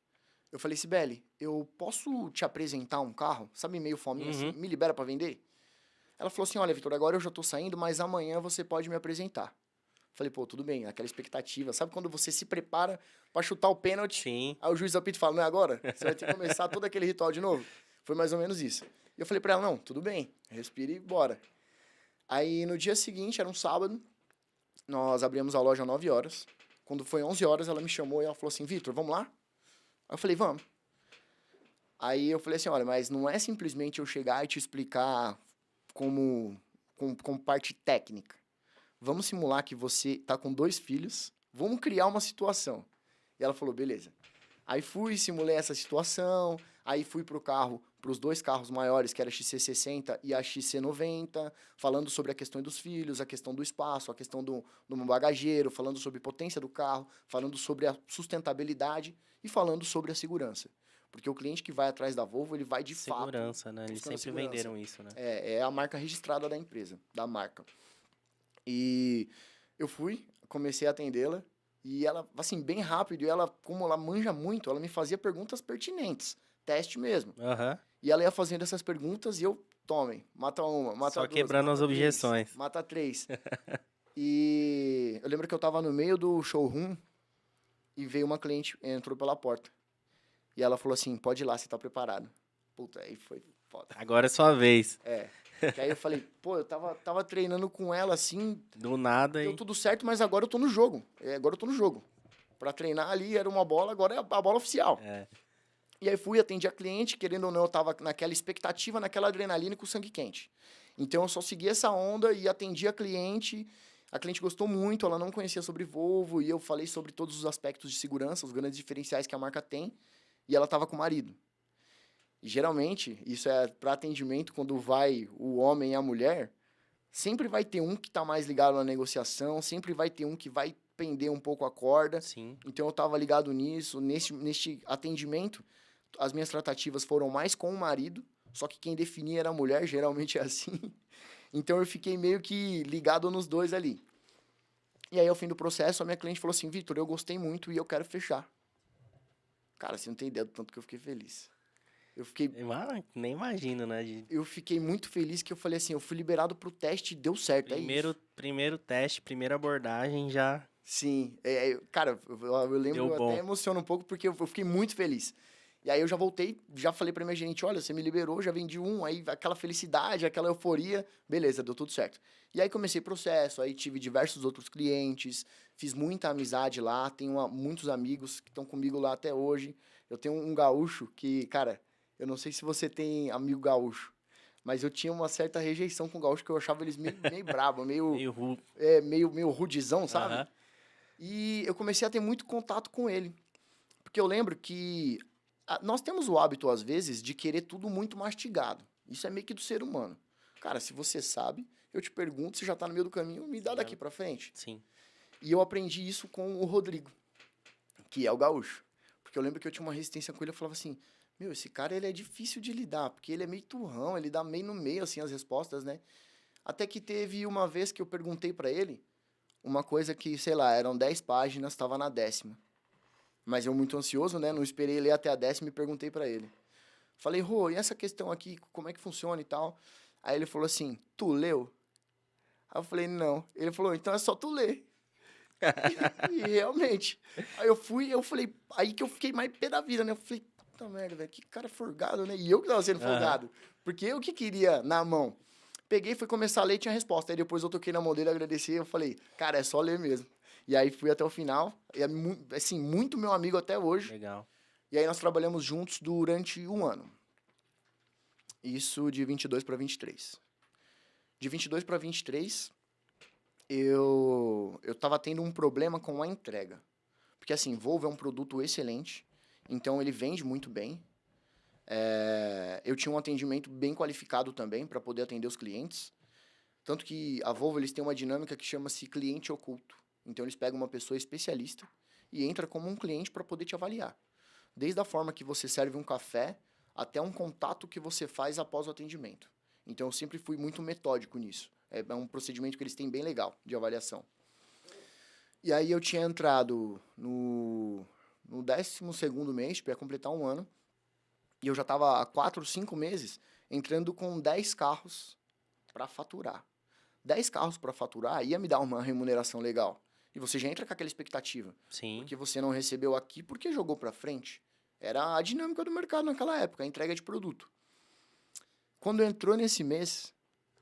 Eu falei: Cibele, eu posso te apresentar um carro? Sabe, meio fominha assim, me libera para vender? Ela falou assim: olha, Vitor, agora eu já tô saindo, mas amanhã você pode me apresentar. Falei: pô, tudo bem, aquela expectativa. Sabe quando você se prepara para chutar o pênalti, Sim. aí o juiz apita e fala: não é agora? Você vai ter que começar todo aquele ritual de novo? Foi mais ou menos isso. E eu falei para ela: não, tudo bem, respire e bora. Aí no dia seguinte, era um sábado, nós abrimos a loja às 9 horas. Quando foi 11 horas, ela me chamou e ela falou assim: Vitor, vamos lá? Aí eu falei: vamos. Aí eu falei assim: olha, mas não é simplesmente eu chegar e te explicar como parte técnica. Vamos simular que você tá com 2 filhos, vamos criar uma situação. E ela falou: beleza. Aí simulei essa situação, aí fui pro carro, pros 2 carros maiores, que era a XC60 e a XC90, falando sobre a questão dos filhos, a questão do espaço, a questão do bagageiro, falando sobre a potência do carro, falando sobre a sustentabilidade e falando sobre a segurança. Porque o cliente que vai atrás da Volvo, ele vai de fato Segurança, né? Eles buscando sempre segurança. venderam isso, né? É a marca registrada da empresa, da marca. E eu comecei a atendê-la, e ela, assim, bem rápido, e ela, como ela manja muito, ela me fazia perguntas pertinentes, teste mesmo. Aham. E ela ia fazendo essas perguntas e eu, tomem, mata uma, mata Só duas, quebrando as mata três, objeções. mata 3. E eu lembro que eu tava no meio do showroom e veio uma cliente, entrou pela porta. E ela falou assim: pode ir lá, você tá preparado. Puta, aí foi foda. Agora é sua vez. Que aí eu falei: pô, eu tava treinando com ela assim, Do nada deu e... tudo certo, mas agora eu tô no jogo. Agora eu tô no jogo. Pra treinar ali era uma bola, agora é a bola oficial. É. E aí atendi a cliente, querendo ou não, eu tava naquela expectativa, naquela adrenalina e com sangue quente. Então eu só segui essa onda e atendi a cliente. A cliente gostou muito, ela não conhecia sobre Volvo e eu falei sobre todos os aspectos de segurança, os grandes diferenciais que a marca tem. E ela tava com o marido. E geralmente, isso é para atendimento quando vai o homem e a mulher, sempre vai ter um que tá mais ligado na negociação, sempre vai ter um que vai pender um pouco a corda. Sim. Então eu estava ligado nisso, neste atendimento. As minhas tratativas foram mais com o marido, só que quem definia era a mulher, geralmente é assim. Então eu fiquei meio que ligado nos dois ali. E aí, ao fim do processo, a minha cliente falou assim: Vitor, eu gostei muito e eu quero fechar. Cara, você não tem ideia do tanto que eu fiquei feliz. Nem imagino, né? Eu fiquei muito feliz que eu falei assim, eu fui liberado pro teste e deu certo, é isso. Primeiro teste, primeira abordagem já Sim, cara, eu lembro, deu eu bom. até emociono um pouco porque eu fiquei muito feliz. E aí eu já voltei, já falei pra minha gerente, olha, você me liberou, já vendi um, aí aquela felicidade, aquela euforia, beleza, deu tudo certo. E aí comecei o processo, aí tive diversos outros clientes, fiz muita amizade lá, tenho muitos amigos que estão comigo lá até hoje. Eu tenho um gaúcho que, cara, eu não sei se você tem amigo gaúcho, mas eu tinha uma certa rejeição com o gaúcho, que eu achava eles meio brabo, Meio ru... meio rudizão, sabe? Aham. E eu comecei a ter muito contato com ele. Porque eu lembro que nós temos o hábito, às vezes, de querer tudo muito mastigado. Isso é meio que do ser humano. Cara, se você sabe, eu te pergunto, se já tá no meio do caminho, me dá daqui pra frente. Sim. E eu aprendi isso com o Rodrigo, que é o gaúcho. Porque eu lembro que eu tinha uma resistência com ele, eu falava assim, meu, esse cara, ele é difícil de lidar, porque ele é meio turrão, ele dá meio no meio, assim, as respostas, né? Até que teve uma vez que eu perguntei pra ele uma coisa que, sei lá, eram 10 páginas, tava na 10ª. Mas eu muito ansioso, né? Não esperei ler até a 10ª e perguntei pra ele. Falei, Rô, e essa questão aqui, como é que funciona e tal? Aí ele falou assim, tu leu? Aí eu falei, não. Ele falou, então é só tu ler. E realmente. Aí eu falei, aí que eu fiquei mais pé da vida, né? Eu falei, puta merda, velho, que cara folgado, né? E eu que tava sendo Aham. folgado. Porque eu que queria na mão. Peguei, fui começar a ler e tinha resposta. Aí depois eu toquei na mão dele, agradeci, eu falei, cara, é só ler mesmo. E aí fui até o final. E é, assim, muito meu amigo até hoje. Legal. E aí nós trabalhamos juntos durante um ano. Isso de 22 para 23. De 22 para 23, eu tava tendo um problema com a entrega. Porque assim, Volvo é um produto excelente, então ele vende muito bem. Eu tinha um atendimento bem qualificado também para poder atender os clientes. Tanto que a Volvo eles têm uma dinâmica que chama-se cliente oculto. Então eles pegam uma pessoa especialista e entra como um cliente para poder te avaliar. Desde a forma que você serve um café até um contato que você faz após o atendimento. Então eu sempre fui muito metódico nisso. É um procedimento que eles têm bem legal de avaliação. E aí eu tinha entrado no 12º mês, para completar um ano, e eu já estava há 4, 5 meses entrando com 10 carros para faturar. 10 carros para faturar ia me dar uma remuneração legal. E você já entra com aquela expectativa. Sim. Porque você não recebeu aqui, porque jogou para frente. Era a dinâmica do mercado naquela época, a entrega de produto. Quando entrou nesse mês,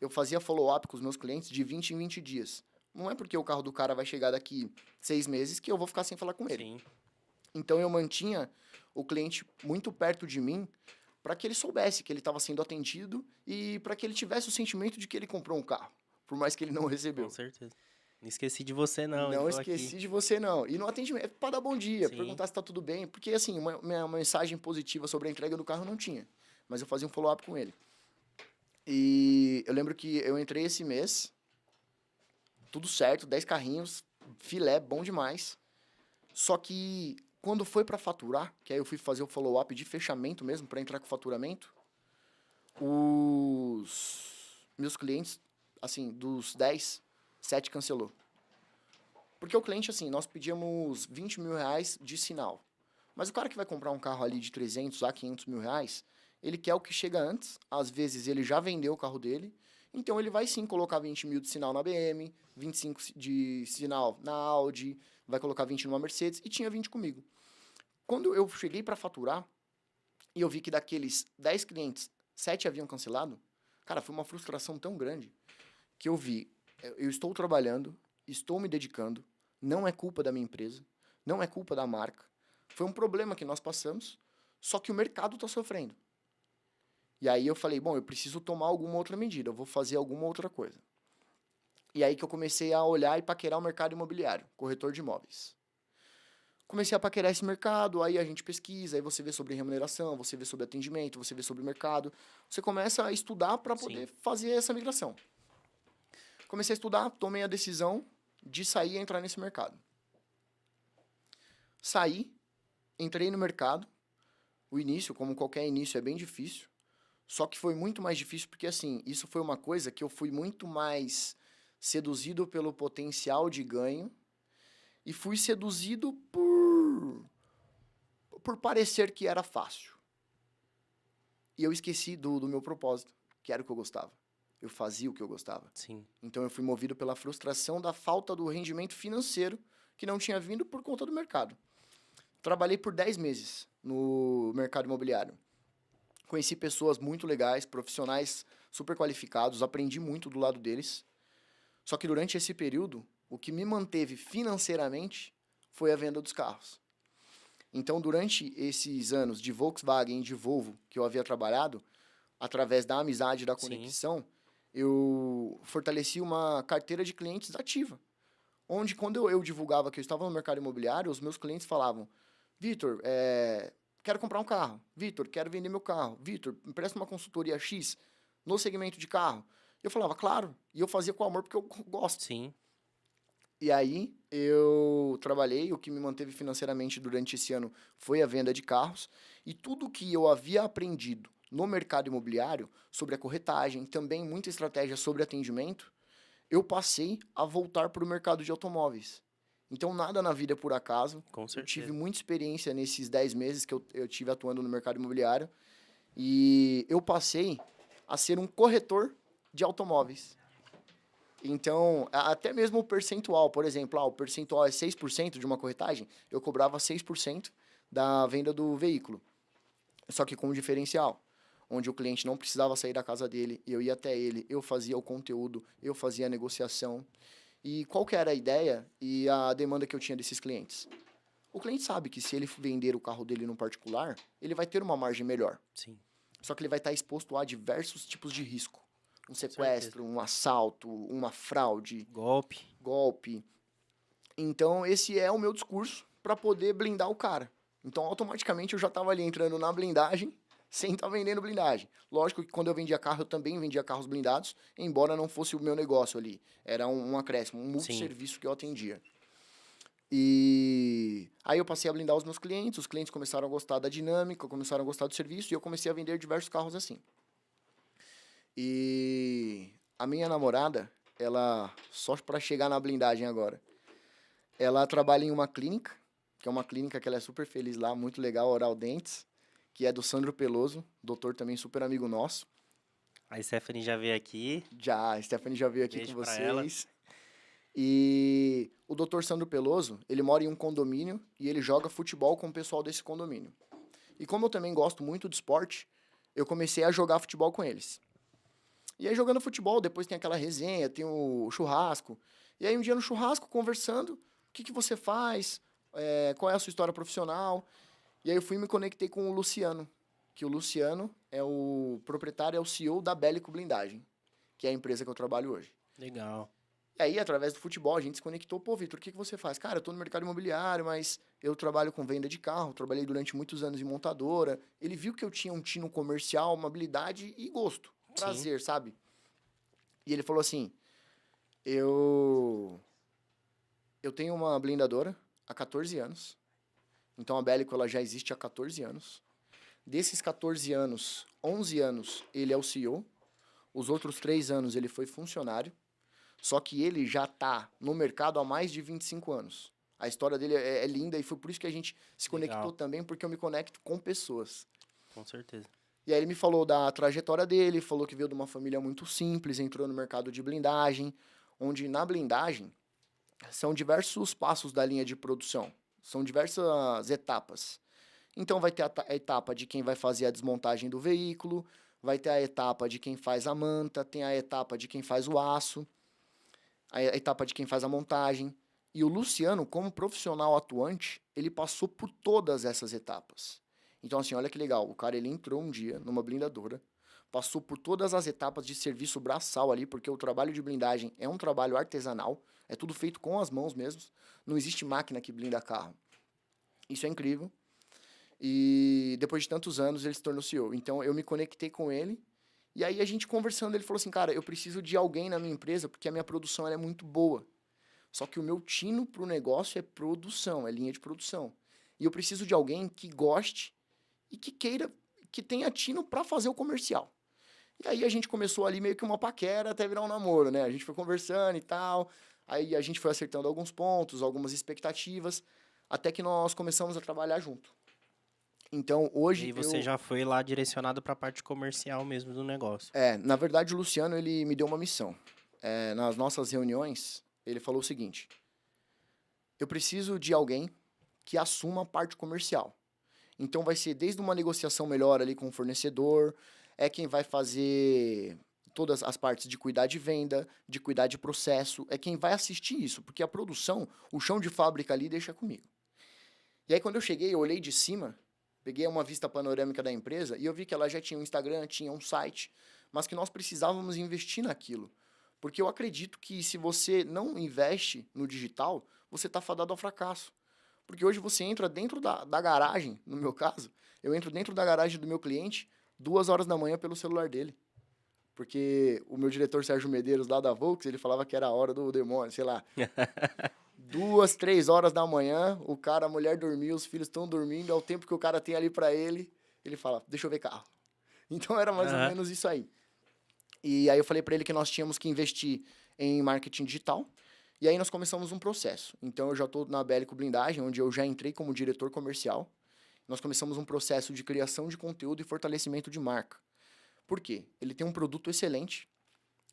eu fazia follow-up com os meus clientes de 20 em 20 dias. Não é porque o carro do cara vai chegar daqui 6 meses que eu vou ficar sem falar com ele. Sim. Então eu mantinha o cliente muito perto de mim para que ele soubesse que ele estava sendo atendido e para que ele tivesse o sentimento de que ele comprou um carro, por mais que ele não recebeu. Com certeza. Não esqueci de você, não. Não entrou esqueci aqui. de você, não. E no atendimento, é para dar bom dia, Sim. perguntar se tá tudo bem. Porque, assim, uma mensagem positiva sobre a entrega do carro não tinha. Mas eu fazia um follow-up com ele. E eu lembro que eu entrei esse mês, tudo certo, 10 carrinhos, filé, bom demais. Só que quando foi para faturar, que aí eu fui fazer o follow-up de fechamento mesmo, para entrar com faturamento, os meus clientes, assim, dos 10, 7 cancelou. Porque o cliente, assim, nós pedíamos 20 mil reais de sinal. Mas o cara que vai comprar um carro ali de 300 a 500 mil reais, ele quer o que chega antes. Às vezes ele já vendeu o carro dele. Então ele vai sim colocar 20 mil de sinal na BM, 25 de sinal na Audi, vai colocar 20 numa Mercedes e tinha 20 comigo. Quando eu cheguei para faturar e eu vi que daqueles 10 clientes, 7 haviam cancelado, cara, foi uma frustração tão grande que eu vi, eu estou trabalhando, estou me dedicando, não é culpa da minha empresa, não é culpa da marca. Foi um problema que nós passamos, só que o mercado está sofrendo. E aí eu falei, bom, eu preciso tomar alguma outra medida, eu vou fazer alguma outra coisa. E aí que eu comecei a olhar e paquerar o mercado imobiliário, corretor de imóveis. Comecei a paquerar esse mercado, aí a gente pesquisa, aí você vê sobre remuneração, você vê sobre atendimento, você vê sobre mercado. Você começa a estudar para poder fazer essa migração. Comecei a estudar, tomei a decisão de sair e entrar nesse mercado. Saí, entrei no mercado. O início, como qualquer início, é bem difícil. Só que foi muito mais difícil porque, assim, isso foi uma coisa que eu fui muito mais seduzido pelo potencial de ganho e fui seduzido por parecer que era fácil. E eu esqueci do meu propósito, que era o que eu gostava. Eu fazia o que eu gostava. Sim. Então eu fui movido pela frustração da falta do rendimento financeiro que não tinha vindo por conta do mercado. Trabalhei por 10 meses no mercado imobiliário. Conheci pessoas muito legais, profissionais super qualificados, aprendi muito do lado deles. Só que durante esse período, o que me manteve financeiramente foi a venda dos carros. Então, durante esses anos de Volkswagen e de Volvo que eu havia trabalhado, através da amizade e da conexão, eu fortaleci uma carteira de clientes ativa. Onde, quando eu divulgava que eu estava no mercado imobiliário, os meus clientes falavam: Vitor, quero comprar um carro. Vitor, quero vender meu carro. Vitor, me presta uma consultoria X no segmento de carro. Eu falava, claro. E eu fazia com amor porque eu gosto. Sim. E aí, eu trabalhei. O que me manteve financeiramente durante esse ano foi a venda de carros. E tudo que eu havia aprendido no mercado imobiliário, sobre a corretagem, também muita estratégia sobre atendimento, eu passei a voltar para o mercado de automóveis. Então, nada na vida é por acaso. Com certeza. Eu tive muita experiência nesses 10 meses que eu tive atuando no mercado imobiliário. E eu passei a ser um corretor de automóveis. Então, até mesmo o percentual, por exemplo, o percentual é 6% de uma corretagem, eu cobrava 6% da venda do veículo. Só que com um diferencial, onde o cliente não precisava sair da casa dele, eu ia até ele, eu fazia o conteúdo, eu fazia a negociação. E qual que era a ideia e a demanda que eu tinha desses clientes? O cliente sabe que se ele vender o carro dele no particular, ele vai ter uma margem melhor. Sim. Só que ele vai estar exposto a diversos tipos de risco. Um sequestro, um assalto, uma fraude, golpe. Então, esse é o meu discurso para poder blindar o cara. Então, automaticamente, eu já estava ali entrando na blindagem, sem estar vendendo blindagem. Lógico que quando eu vendia carro, eu também vendia carros blindados, embora não fosse o meu negócio ali. Era um acréscimo, um multisserviço que eu atendia. E aí eu passei a blindar os clientes começaram a gostar da dinâmica, começaram a gostar do serviço, e eu comecei a vender diversos carros assim. E a minha namorada, ela, só para chegar na blindagem agora, ela trabalha em uma clínica, que é uma clínica que ela é super feliz lá, muito legal, Oral Dentes, que é do Sandro Peloso, doutor também super amigo nosso. A Stephanie já veio aqui. A Stephanie já veio aqui Beijo com pra ela. vocês. E o doutor Sandro Peloso, ele mora em um condomínio e ele joga futebol com o pessoal desse condomínio. E como eu também gosto muito de esporte, eu comecei a jogar futebol com eles. E aí jogando futebol, depois tem aquela resenha, tem o churrasco. E aí um dia no churrasco, conversando, o que você faz? Qual é a sua história profissional? E aí eu fui e me conectei com o Luciano, que o Luciano é o proprietário, é o CEO da Bélico Blindagem, que é a empresa que eu trabalho hoje. Legal. E aí, através do futebol, a gente se conectou. Pô, Vitor, o que você faz? Cara, eu tô no mercado imobiliário, mas eu trabalho com venda de carro, trabalhei durante muitos anos em montadora. Ele viu que eu tinha um tino comercial, uma habilidade e gosto, prazer, sabe? E ele falou assim, eu tenho uma blindadora há 14 anos. Então, a Bélico, ela já existe há 14 anos. Desses 14 anos, 11 anos, ele é o CEO. Os outros 3 anos, ele foi funcionário. Só que ele já está no mercado há mais de 25 anos. A história dele é linda e foi por isso que a gente se conectou também, porque eu me conecto com pessoas. Com certeza. E aí ele me falou da trajetória dele, falou que veio de uma família muito simples, entrou no mercado de blindagem, onde na blindagem são diversos passos da linha de produção, são diversas etapas. Então vai ter a etapa de quem vai fazer a desmontagem do veículo, vai ter a etapa de quem faz a manta, tem a etapa de quem faz o aço, a etapa de quem faz a montagem. E o Luciano, como profissional atuante, ele passou por todas essas etapas. Então, assim, olha que legal. O cara, ele entrou um dia numa blindadora, passou por todas as etapas de serviço braçal ali, porque o trabalho de blindagem é um trabalho artesanal, é tudo feito com as mãos mesmo. Não existe máquina que blinda carro. Isso é incrível. E depois de tantos anos, ele se tornou CEO. Então, eu me conectei com ele. E aí, a gente conversando, ele falou assim, cara, eu preciso de alguém na minha empresa, porque a minha produção ela é muito boa. Só que o meu tino pro negócio é produção, é linha de produção. E eu preciso de alguém que goste e que queira, que tenha tino para fazer o comercial. E aí a gente começou ali meio que uma paquera até virar um namoro, né? A gente foi conversando e tal, aí a gente foi acertando alguns pontos, algumas expectativas, até que nós começamos a trabalhar junto. Então, E hoje aí você já foi lá direcionado para a parte comercial mesmo do negócio. na verdade, o Luciano, ele me deu uma missão. Nas nossas reuniões, ele falou o seguinte: eu preciso de alguém que assuma a parte comercial. Então, vai ser desde uma negociação melhor ali com o fornecedor, é quem vai fazer todas as partes de cuidar de venda, de cuidar de processo, é quem vai assistir isso, porque a produção, o chão de fábrica ali deixa comigo. E aí, quando eu cheguei, eu olhei de cima, peguei uma vista panorâmica da empresa e eu vi que ela já tinha um Instagram, tinha um site, mas que nós precisávamos investir naquilo. Porque eu acredito que se você não investe no digital, você está fadado ao fracasso. Porque hoje você entra dentro da garagem, no meu caso, eu entro dentro da garagem do meu cliente 2 horas da manhã pelo celular dele. Porque o meu diretor Sérgio Medeiros, lá da Volks, ele falava que era a hora do demônio, sei lá. 2, 3 horas da manhã, a mulher dormiu, os filhos estão dormindo, é o tempo que o cara tem ali para ele. Ele fala, deixa eu ver carro. Então era mais ou Aham. menos isso aí. E aí eu falei para ele que nós tínhamos que investir em marketing digital. E aí nós começamos um processo. Então eu já estou na Bélico Blindagem, onde eu já entrei como diretor comercial. Nós começamos um processo de criação de conteúdo e fortalecimento de marca. Por quê? Ele tem um produto excelente,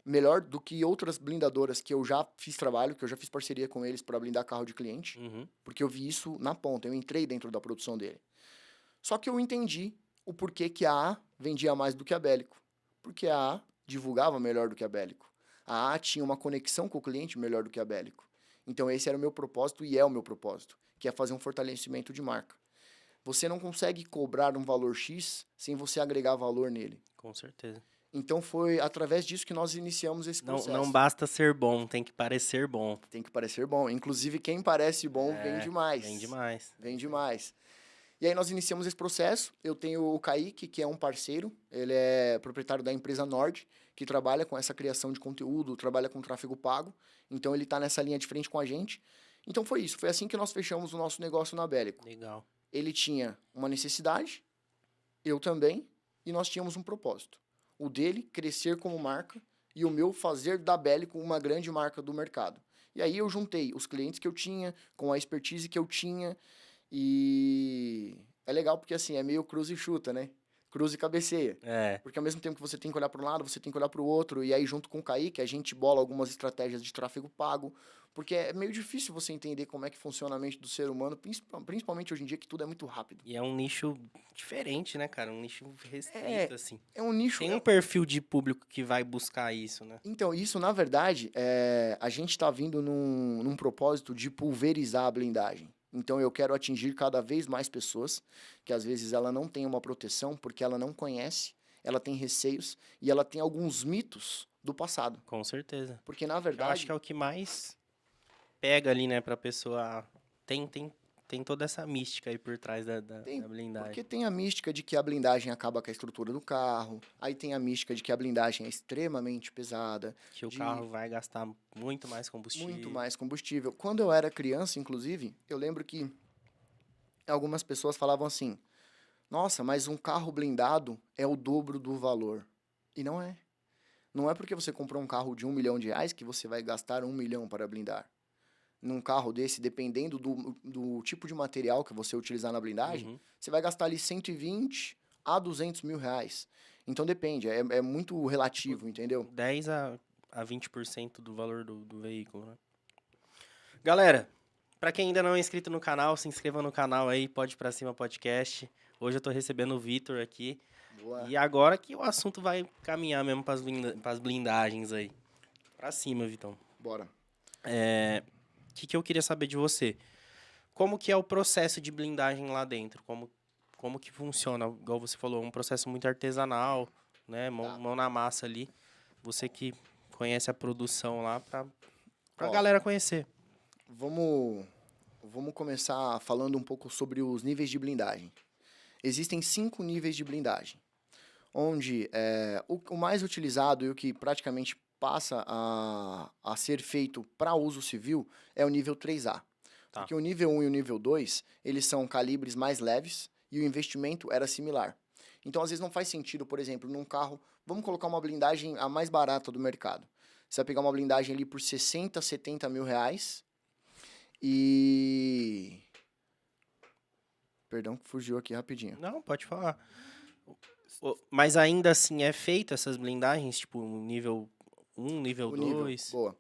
melhor do que outras blindadoras que eu já fiz trabalho, que eu já fiz parceria com eles para blindar carro de cliente, Uhum. porque eu vi isso na ponta, eu entrei dentro da produção dele. Só que eu entendi o porquê que a A vendia mais do que a Bélico. Porque a A divulgava melhor do que a Bélico. A A tinha uma conexão com o cliente melhor do que a Bélico. Então esse era o meu propósito e é o meu propósito, que é fazer um fortalecimento de marca. Você não consegue cobrar um valor X sem você agregar valor nele. Com certeza. Então foi através disso que nós iniciamos esse Não, não processo. basta ser bom, tem que parecer bom. Tem que parecer bom. Inclusive, quem parece bom vende mais. Bem demais. Vende mais. E aí nós iniciamos esse processo. Eu tenho o Kaique, que é um parceiro. Ele é proprietário da empresa Nord, que trabalha com essa criação de conteúdo, trabalha com tráfego pago. Então ele está nessa linha de frente com a gente. Então foi isso. Foi assim que nós fechamos o nosso negócio na Bélico. Legal. Ele tinha uma necessidade, eu também, e nós tínhamos um propósito. O dele, crescer como marca, e o meu, fazer da Bélico uma grande marca do mercado. E aí eu juntei os clientes que eu tinha, com a expertise que eu tinha, e é legal porque assim, é meio cruz e chuta, né? Cruz e cabeceia. É. Porque ao mesmo tempo que você tem que olhar para um lado, você tem que olhar para o outro, e aí junto com o Kaique, a gente bola algumas estratégias de tráfego pago, porque é meio difícil você entender como é que funciona a mente do ser humano, principalmente hoje em dia que tudo é muito rápido. E é um nicho diferente, né, cara? Um nicho restrito, É, assim. É um nicho. Tem um perfil de público que vai buscar isso, né? Então, isso, na verdade, a gente está vindo num propósito de pulverizar a blindagem. Então, eu quero atingir cada vez mais pessoas, que às vezes ela não tem uma proteção porque ela não conhece, ela tem receios e ela tem alguns mitos do passado. Com certeza. Porque, na Eu acho verdade, que é o que mais pega ali, né, pra pessoa. Tem toda essa mística aí por trás da blindagem. porque tem a mística de que a blindagem acaba com a estrutura do carro, aí tem a mística de que a blindagem é extremamente pesada, Que o de carro vai gastar muito mais combustível. muito mais combustível. Quando eu era criança, inclusive, eu lembro que algumas pessoas falavam assim: nossa, mas um carro blindado é o dobro do valor. E não é. Não é porque você comprou um carro de R$ 1 milhão que você vai gastar 1 milhão para blindar. Num carro desse, dependendo do tipo de material que você utilizar na blindagem, Uhum. você vai gastar ali 120 a 200 mil reais. Então depende, é muito relativo, entendeu? 10 a 20% do valor do veículo, né? Galera, pra quem ainda não é inscrito no canal, se inscreva no canal aí, Pode Pra Cima Podcast. Hoje eu tô recebendo o Vitor aqui. Boa. E agora que o assunto vai caminhar mesmo pras blindagens aí. Pra cima, Vitão. Bora. O que eu queria saber de você? Como que é o processo de blindagem lá dentro? Como que funciona? Igual você falou, um processo muito artesanal, né? Tá. Mão na massa ali. Você que conhece a produção lá pra Ó. galera conhecer. Vamos começar falando um pouco sobre os níveis de blindagem. Existem 5 níveis de blindagem, onde o mais utilizado e o que praticamente passa a ser feito para uso civil é o nível 3A. Tá. Porque o nível 1 e o nível 2, eles são calibres mais leves e o investimento era similar. Então, às vezes, não faz sentido, por exemplo, num carro, vamos colocar uma blindagem a mais barata do mercado. Você vai pegar uma blindagem ali por 60, 70 mil reais e... Perdão, que fugiu aqui rapidinho. Não, pode falar. Mas ainda assim é feito essas blindagens, tipo, nível 1, nível O nível, 2? boa.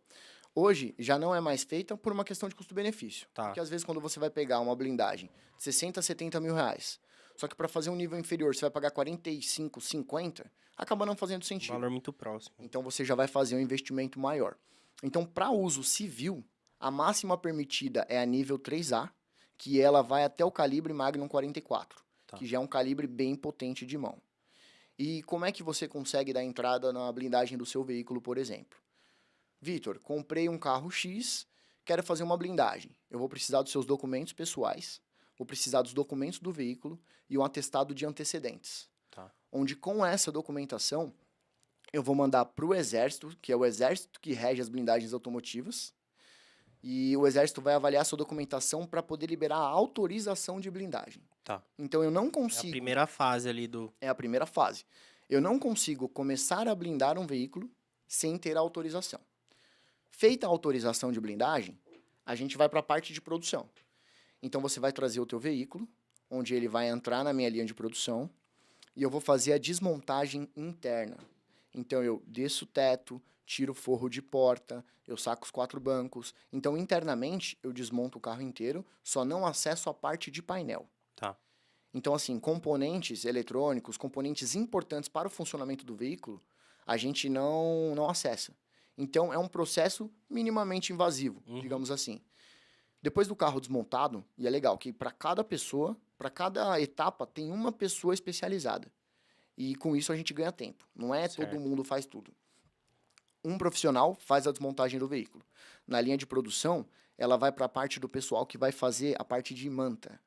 Hoje, já não é mais feita por uma questão de custo-benefício. Tá. Porque, às vezes, quando você vai pegar uma blindagem de 60, 70 mil reais, só que para fazer um nível inferior você vai pagar 45, 50, acaba não fazendo Um sentido. valor muito próximo. Então, você já vai fazer um investimento maior. Então, para uso civil, a máxima permitida é a nível 3A, que ela vai até o calibre Magnum 44, Tá. que já é um calibre bem potente de mão. E como é que você consegue dar entrada na blindagem do seu veículo, por exemplo? Vitor, comprei um carro X, quero fazer uma blindagem. Eu vou precisar dos seus documentos pessoais, vou precisar dos documentos do veículo e um atestado de antecedentes. Tá. Onde, com essa documentação, eu vou mandar para o Exército, que é o Exército que rege as blindagens automotivas, e o Exército vai avaliar a sua documentação para poder liberar a autorização de blindagem. Tá. Então, eu não É a consigo... primeira fase ali do... É a primeira fase. Eu não consigo começar a blindar um veículo sem ter a autorização. Feita a autorização de blindagem, a gente vai para a parte de produção. Então, você vai trazer o teu veículo, onde ele vai entrar na minha linha de produção, e eu vou fazer a desmontagem interna. Então, eu desço o teto, tiro o forro de porta, eu saco os 4 bancos. Então, internamente, eu desmonto o carro inteiro, só não acesso a parte de painel. Tá. Então, assim, componentes eletrônicos, componentes importantes para o funcionamento do veículo, a gente não acessa. Então, é um processo minimamente invasivo, digamos assim. Depois do carro desmontado, e é legal que para cada pessoa, para cada etapa, tem uma pessoa especializada. E com isso a gente ganha tempo. Não é Certo. todo mundo faz tudo. Um profissional faz a desmontagem do veículo. Na linha de produção, ela vai para a parte do pessoal que vai fazer a parte de manta.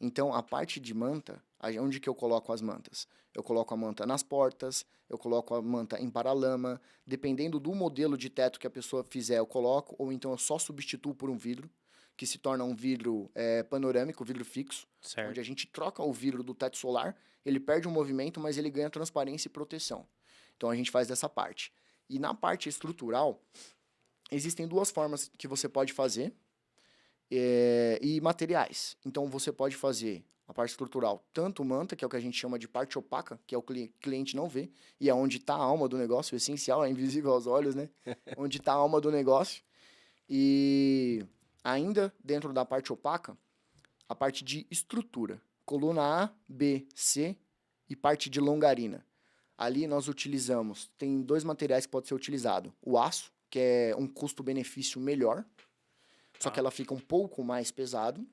Então, a parte de manta, onde que eu coloco as mantas? Eu coloco a manta nas portas, eu coloco a manta em paralama. Dependendo do modelo de teto que a pessoa fizer, eu coloco, ou então eu só substituo por um vidro, que se torna um vidro panorâmico, vidro fixo, Certo. onde a gente troca o vidro do teto solar, ele perde o movimento, mas ele ganha transparência e proteção. Então, a gente faz dessa parte. E na parte estrutural, existem 2 formas que você pode fazer, e materiais. Então, você pode fazer a parte estrutural, tanto manta, que é o que a gente chama de parte opaca, que é o que o cliente não vê, e é onde está a alma do negócio, o essencial, é invisível aos olhos, né? Onde está a alma do negócio. E ainda dentro da parte opaca, a parte de estrutura, coluna A, B, C e parte de longarina. Ali nós utilizamos, tem 2 materiais que podem ser utilizados. O aço, que é um custo-benefício melhor, só que ela fica um pouco mais pesado.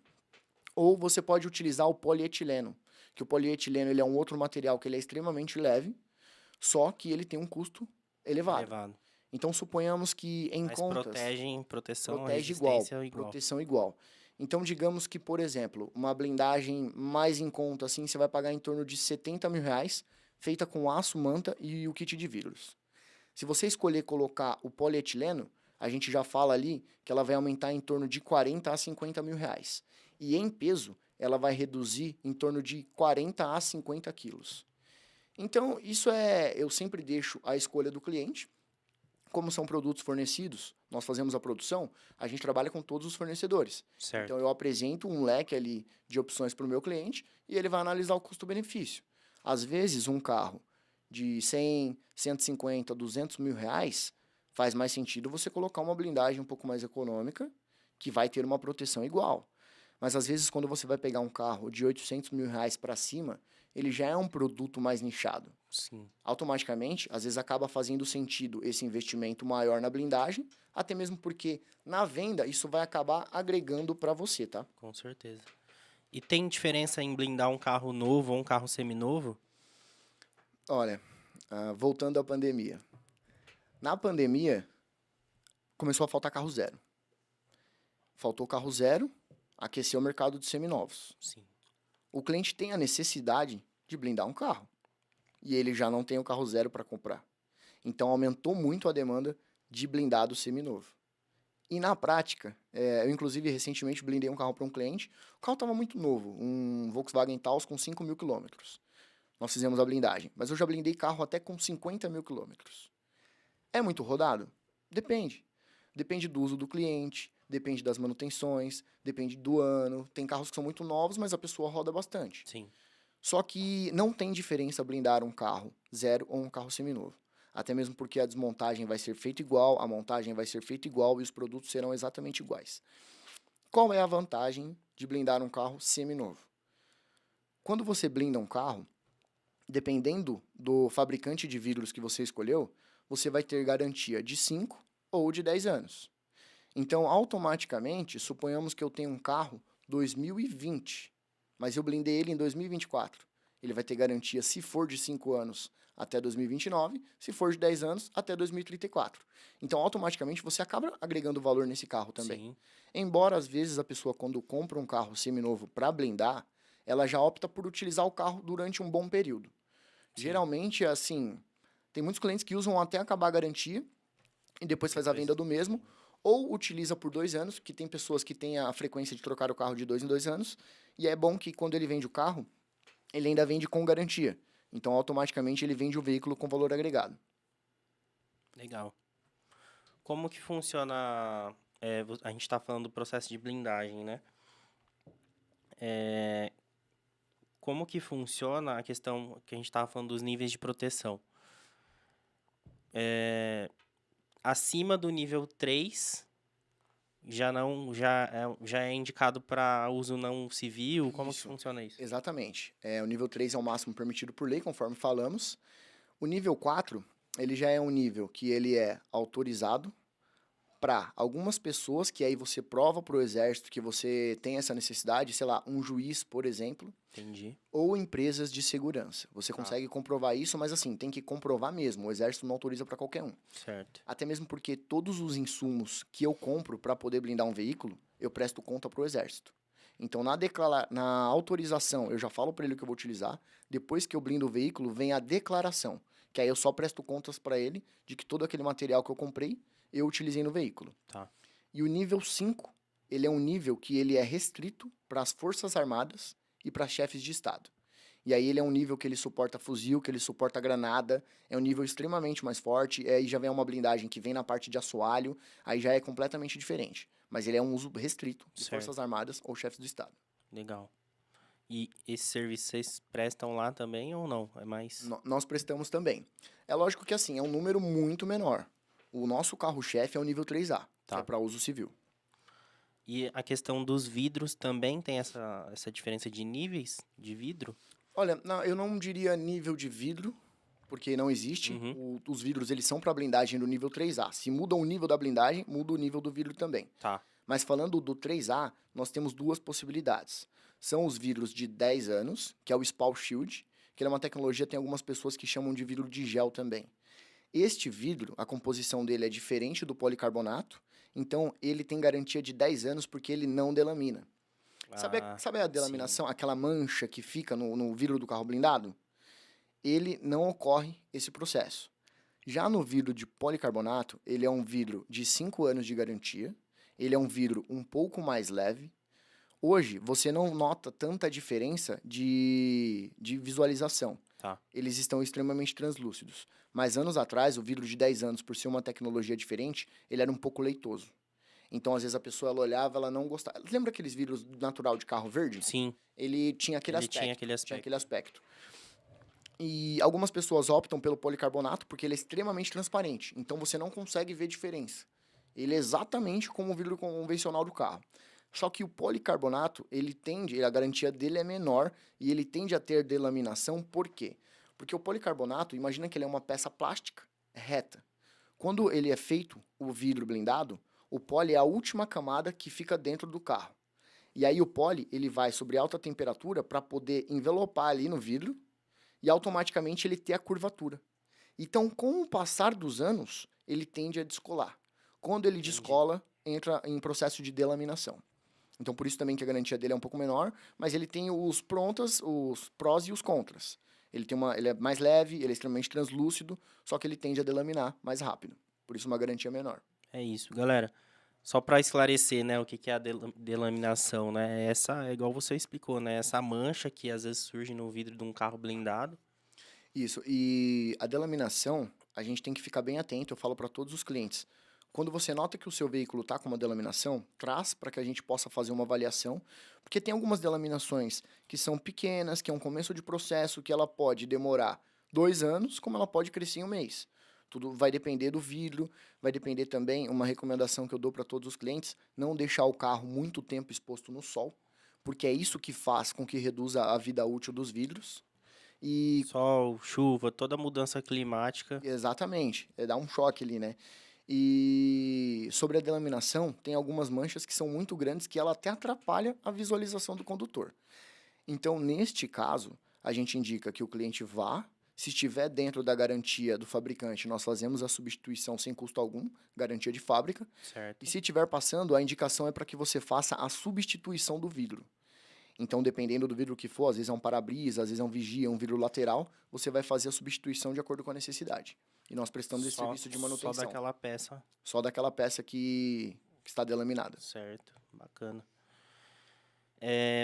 Ou você pode utilizar o polietileno, que o polietileno ele é um outro material que ele é extremamente leve, só que ele tem um custo elevado. Então, suponhamos que em Mas contas... proteção, protege resistência igual. proteção igual. Então, digamos que, por exemplo, uma blindagem mais em conta, assim, você vai pagar em torno de 70 mil reais, feita com aço, manta e o kit de vidros. Se você escolher colocar o polietileno, a gente já fala ali que ela vai aumentar em torno de 40 a 50 mil reais. E em peso, ela vai reduzir em torno de 40 a 50 quilos. Então, isso eu sempre deixo a escolha do cliente. Como são produtos fornecidos, nós fazemos a produção, a gente trabalha com todos os fornecedores. Certo. Então, eu apresento um leque ali de opções para o meu cliente e ele vai analisar o custo-benefício. Às vezes, um carro de 100, 150, 200 mil reais, faz mais sentido você colocar uma blindagem um pouco mais econômica, que vai ter uma proteção igual. Mas, às vezes, quando você vai pegar um carro de 800 mil reais para cima, ele já é um produto mais nichado. Sim. Automaticamente, às vezes acaba fazendo sentido esse investimento maior na blindagem, até mesmo porque na venda isso vai acabar agregando para você, tá? Com certeza. E tem diferença em blindar um carro novo ou um carro seminovo? Olha, voltando à pandemia. Na pandemia, começou a faltar carro zero. Faltou carro zero, aqueceu o mercado de seminovos. Sim. O cliente tem a necessidade de blindar um carro. E ele já não tem o carro zero para comprar. Então, aumentou muito a demanda de blindado seminovo. E na prática, eu inclusive recentemente blindei um carro para um cliente. O carro estava muito novo, um Volkswagen Taos com 5.000 quilômetros. Nós fizemos a blindagem. Mas eu já blindei carro até com 50.000 quilômetros. É muito rodado? Depende. Depende do uso do cliente, depende das manutenções, depende do ano. Tem carros que são muito novos, mas a pessoa roda bastante. Sim. Só que não tem diferença blindar um carro zero ou um carro seminovo. Até mesmo porque a desmontagem vai ser feita igual, a montagem vai ser feita igual e os produtos serão exatamente iguais. Qual é a vantagem de blindar um carro seminovo? Quando você blinda um carro, dependendo do fabricante de vidros que você escolheu, você vai ter garantia de 5 ou de 10 anos. Então, automaticamente, suponhamos que eu tenho um carro 2020, mas eu blindei ele em 2024. Ele vai ter garantia, se for de 5 anos, até 2029, se for de 10 anos, até 2034. Então, automaticamente, você acaba agregando valor nesse carro também. Sim. Embora, às vezes, a pessoa, quando compra um carro seminovo para blindar, ela já opta por utilizar o carro durante um bom período. Sim. Geralmente, assim, tem muitos clientes que usam até acabar a garantia e depois faz a venda do mesmo, ou utiliza por 2 anos, que tem pessoas que têm a frequência de trocar o carro de 2 em 2 anos, e é bom que quando ele vende o carro, ele ainda vende com garantia. Então, automaticamente, ele vende o veículo com valor agregado. Legal. Como que funciona... a gente está falando do processo de blindagem, né? Como que funciona a questão que a gente estava falando dos níveis de proteção? Acima do nível 3, já é indicado para uso não civil? Como que Isso. funciona isso? Exatamente. O nível 3 é o máximo permitido por lei, conforme falamos. O nível 4, ele já é um nível que ele é autorizado para algumas pessoas, que aí você prova para o exército que você tem essa necessidade, sei lá, um juiz, por exemplo, Entendi. ou empresas de segurança. Você Tá. consegue comprovar isso, mas assim, tem que comprovar mesmo. O exército não autoriza para qualquer um. Certo. Até mesmo porque todos os insumos que eu compro para poder blindar um veículo, eu presto conta para o exército. Então, na autorização, eu já falo para ele o que eu vou utilizar. Depois que eu blindo o veículo, vem a declaração, que aí eu só presto contas para ele de que todo aquele material que eu comprei, eu utilizei no veículo. Tá. E o nível 5, ele é um nível que ele é restrito para as Forças Armadas e para chefes de Estado. E aí ele é um nível que ele suporta fuzil, que ele suporta granada, é um nível extremamente mais forte, aí já vem uma blindagem que vem na parte de assoalho, aí já é completamente diferente. Mas ele é um uso restrito de Certo. Forças Armadas ou chefes do Estado. Legal. E esse serviço vocês prestam lá também ou não? É mais... Nós prestamos também. É lógico que assim, é um número muito menor. O nosso carro-chefe é o nível 3A, que Tá. é para uso civil. E a questão dos vidros também tem essa diferença de níveis de vidro? Olha, eu não diria nível de vidro, porque não existe. Uhum. Os vidros, eles são para blindagem do nível 3A. Se muda o nível da blindagem, muda o nível do vidro também. Tá. Mas falando do 3A, nós temos duas possibilidades. São os vidros de 10 anos, que é o Spall Shield, que é uma tecnologia, tem algumas pessoas que chamam de vidro de gel também. Este vidro, a composição dele é diferente do policarbonato, então ele tem garantia de 10 anos porque ele não delamina. Sabe a delaminação, aquela mancha que fica no vidro do carro blindado? Ele não ocorre esse processo. Já no vidro de policarbonato, ele é um vidro de 5 anos de garantia, ele é um vidro um pouco mais leve. Hoje, você não nota tanta diferença de visualização. Tá. Eles estão extremamente translúcidos. Mas anos atrás, o vidro de 10 anos, por ser uma tecnologia diferente, ele era um pouco leitoso. Então, às vezes, a pessoa ela olhava, ela não gostava. Lembra aqueles vidros natural de carro verde? Sim. Ele tinha aquele Ele aspecto. tinha aquele aspecto. Tinha aquele aspecto. E algumas pessoas optam pelo policarbonato porque ele é extremamente transparente. Então, você não consegue ver diferença. Ele é exatamente como o vidro convencional do carro. Só que o policarbonato, a garantia dele é menor e ele tende a ter delaminação. Por quê? Porque o policarbonato, imagina que ele é uma peça plástica reta. Quando ele é feito, o vidro blindado, o poli é a última camada que fica dentro do carro. E aí o poli, ele vai sobre alta temperatura para poder envelopar ali no vidro e automaticamente ele ter a curvatura. Então, com o passar dos anos, ele tende a descolar. Quando ele descola, entra em processo de delaminação. Então, por isso também que a garantia dele é um pouco menor, mas ele tem os prós e os contras. Ele é mais leve, ele é extremamente translúcido, só que ele tende a delaminar mais rápido. Por isso, uma garantia menor. É isso, galera. Só para esclarecer, né, o que que é a delaminação, né? Essa, é igual você explicou, né? Essa mancha que às vezes surge no vidro de um carro blindado. Isso. E a delaminação, a gente tem que ficar bem atento, eu falo para todos os clientes. Quando você nota que o seu veículo está com uma delaminação, traz para que a gente possa fazer uma avaliação, porque tem algumas delaminações que são pequenas, que é um começo de processo, que ela pode demorar 2 anos, como ela pode crescer em um mês. Tudo vai depender do vidro, vai depender também, uma recomendação que eu dou para todos os clientes, não deixar o carro muito tempo exposto no sol, porque é isso que faz com que reduza a vida útil dos vidros. E Sol, chuva, toda mudança climática. exatamente, dá um choque ali, né? E sobre a delaminação, tem algumas manchas que são muito grandes que ela até atrapalha a visualização do condutor. Então, neste caso, a gente indica que o cliente vá, se estiver dentro da garantia do fabricante, nós fazemos a substituição sem custo algum, garantia de fábrica. E Certo. se estiver passando, a indicação é para que você faça a substituição do vidro. Então, dependendo do vidro que for, às vezes é um para-brisa, às vezes é um vigia, um vidro lateral, você vai fazer a substituição de acordo com a necessidade. E nós prestamos esse serviço de manutenção. Só daquela peça. Só daquela peça que está delaminada. Certo, bacana.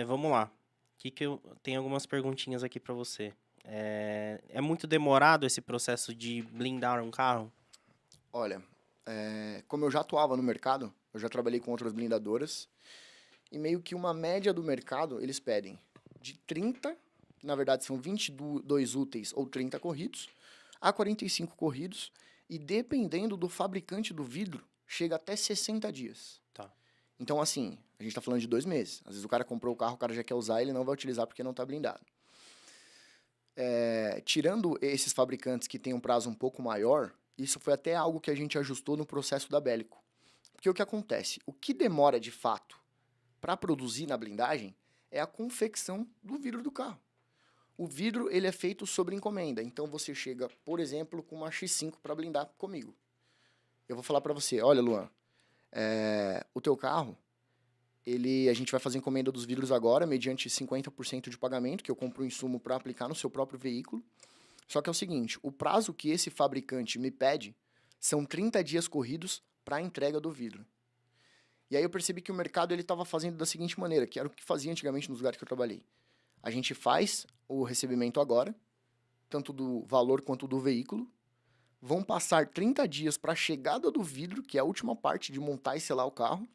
Vamos lá. Que eu tenho algumas perguntinhas aqui para você. É muito demorado esse processo de blindar um carro? Olha, como eu já atuava no mercado, eu já trabalhei com outras blindadoras, e meio que uma média do mercado, eles pedem de 30, na verdade são 22 úteis ou 30 corridos, a 45 corridos, e dependendo do fabricante do vidro, chega até 60 dias. Tá. Então, assim, a gente tá falando de 2 meses. Às vezes o cara comprou o carro, o cara já quer usar, ele não vai utilizar porque não tá blindado. Tirando esses fabricantes que têm um prazo um pouco maior, isso foi até algo que a gente ajustou no processo da Bélico. Porque o que acontece? O que demora de fato para produzir na blindagem é a confecção do vidro do carro. O vidro ele é feito sobre encomenda. Então você chega, por exemplo, com uma X5 para blindar comigo. Eu vou falar para você, olha, Luan, o teu carro, a gente vai fazer encomenda dos vidros agora, mediante 50% de pagamento, que eu compro o insumo para aplicar no seu próprio veículo. Só que é o seguinte, o prazo que esse fabricante me pede são 30 dias corridos para a entrega do vidro. E aí eu percebi que o mercado ele estava fazendo da seguinte maneira, que era o que fazia antigamente nos lugares que eu trabalhei. A gente faz o recebimento agora, tanto do valor quanto do veículo, vão passar 30 dias para a chegada do vidro, que é a última parte de montar e selar o carro.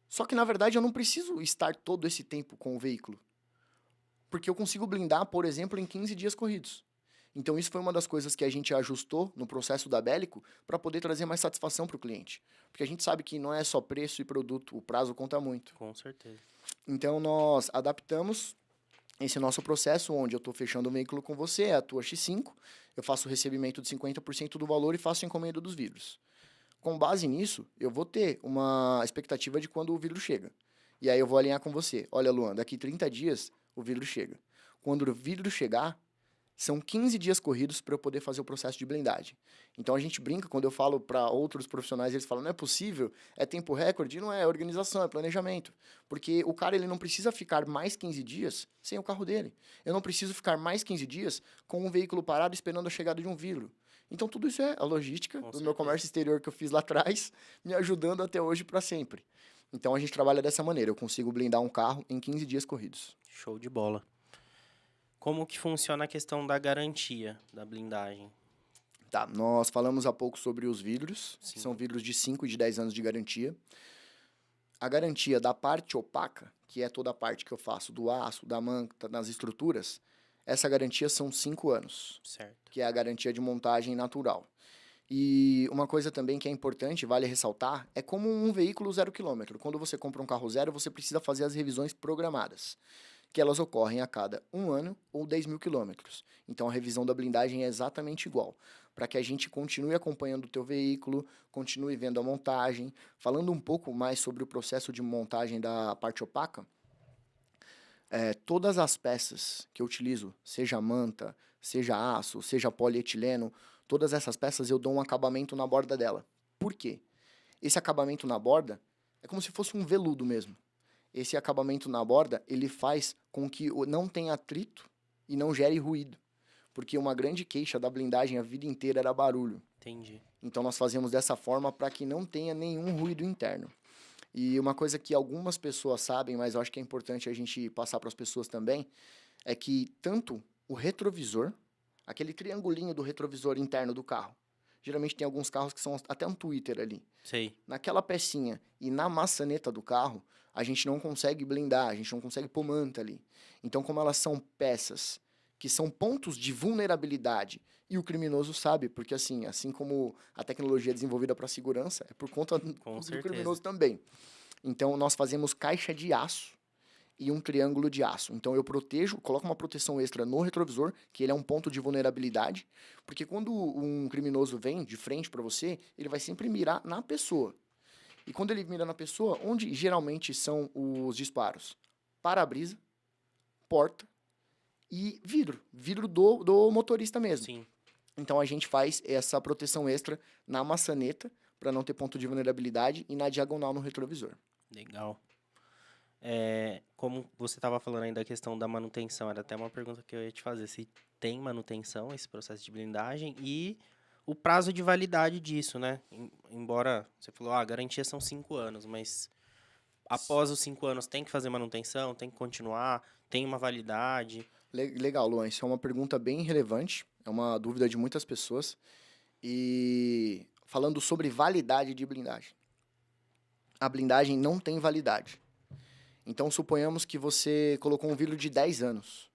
Só que, na verdade, eu não preciso estar todo esse tempo com o veículo. Porque eu consigo blindar, por exemplo, em 15 dias corridos. Então, isso foi uma das coisas que a gente ajustou no processo da Bélico para poder trazer mais satisfação para o cliente. Porque a gente sabe que não é só preço e produto, o prazo conta muito. Com certeza. Então, nós adaptamos esse nosso processo, onde eu estou fechando o veículo com você, é a tua X5, eu faço o recebimento de 50% do valor e faço a encomenda dos vidros. Com base nisso, eu vou ter uma expectativa de quando o vidro chega. E aí eu vou alinhar com você. Olha, Luan, daqui 30 dias o vidro chega. Quando o vidro chegar, são 15 dias corridos para eu poder fazer o processo de blindagem. Então a gente brinca, quando eu falo para outros profissionais, eles falam, não é possível, é tempo recorde, não é organização, é planejamento. Porque o cara ele não precisa ficar mais 15 dias sem o carro dele. Eu não preciso ficar mais 15 dias com um veículo parado esperando a chegada de um vidro. Então tudo isso é a logística do meu comércio exterior que eu fiz lá atrás, me ajudando até hoje para sempre. Então a gente trabalha dessa maneira, eu consigo blindar um carro em 15 dias corridos. Show de bola. Como que funciona a questão da garantia da blindagem? Tá, nós falamos há pouco sobre os vidros, Sim. que são vidros de 5 e de 10 anos de garantia. A garantia da parte opaca, que é toda a parte que eu faço do aço, da manta, nas estruturas, essa garantia são 5 anos. Certo. Que é a garantia de montagem natural. E uma coisa também que é importante, vale ressaltar, é como um veículo 0 km. Quando você compra um carro zero, você precisa fazer as revisões programadas, que elas ocorrem a cada 1 ano ou 10 mil quilômetros. Então a revisão da blindagem é exatamente igual, para que a gente continue acompanhando o teu veículo, continue vendo a montagem. Falando um pouco mais sobre o processo de montagem da parte opaca, todas as peças que eu utilizo, seja manta, seja aço, seja polietileno, todas essas peças eu dou um acabamento na borda dela. Por quê? Esse acabamento na borda é como se fosse um veludo mesmo. Esse acabamento na borda, ele faz com que não tenha atrito e não gere ruído. Porque uma grande queixa da blindagem a vida inteira era barulho. Entendi. Então, nós fazemos dessa forma para que não tenha nenhum ruído interno. E uma coisa que algumas pessoas sabem, mas eu acho que é importante a gente passar para as pessoas também, é que tanto o retrovisor, aquele triangulinho do retrovisor interno do carro, geralmente tem alguns carros que são até um Twitter ali. Sei. Naquela pecinha e na maçaneta do carro, a gente não consegue blindar, a gente não consegue pôr manta ali. Então, como elas são peças que são pontos de vulnerabilidade, e o criminoso sabe, porque assim como a tecnologia é desenvolvida para segurança, é por conta Com do certeza. criminoso também. Então, nós fazemos caixa de aço e um triângulo de aço. Então, eu protejo, coloco uma proteção extra no retrovisor, que ele é um ponto de vulnerabilidade, porque quando um criminoso vem de frente para você, ele vai sempre mirar na pessoa. E quando ele mira na pessoa, onde geralmente são os disparos? Para-brisa, porta e vidro. Vidro do motorista mesmo. Sim. Então a gente faz essa proteção extra na maçaneta, para não ter ponto de vulnerabilidade, e na diagonal no retrovisor. Legal. Como você estava falando aí da questão da manutenção, era até uma pergunta que eu ia te fazer. Se tem manutenção, esse processo de blindagem, e o prazo de validade disso, né? Embora você falou, a garantia são 5 anos, mas após os 5 anos tem que fazer manutenção, tem que continuar, tem uma validade. Legal, Luan. Isso é uma pergunta bem relevante. É uma dúvida de muitas pessoas. E falando sobre validade de blindagem. A blindagem não tem validade. Então, suponhamos que você colocou um vidro de 10 anos.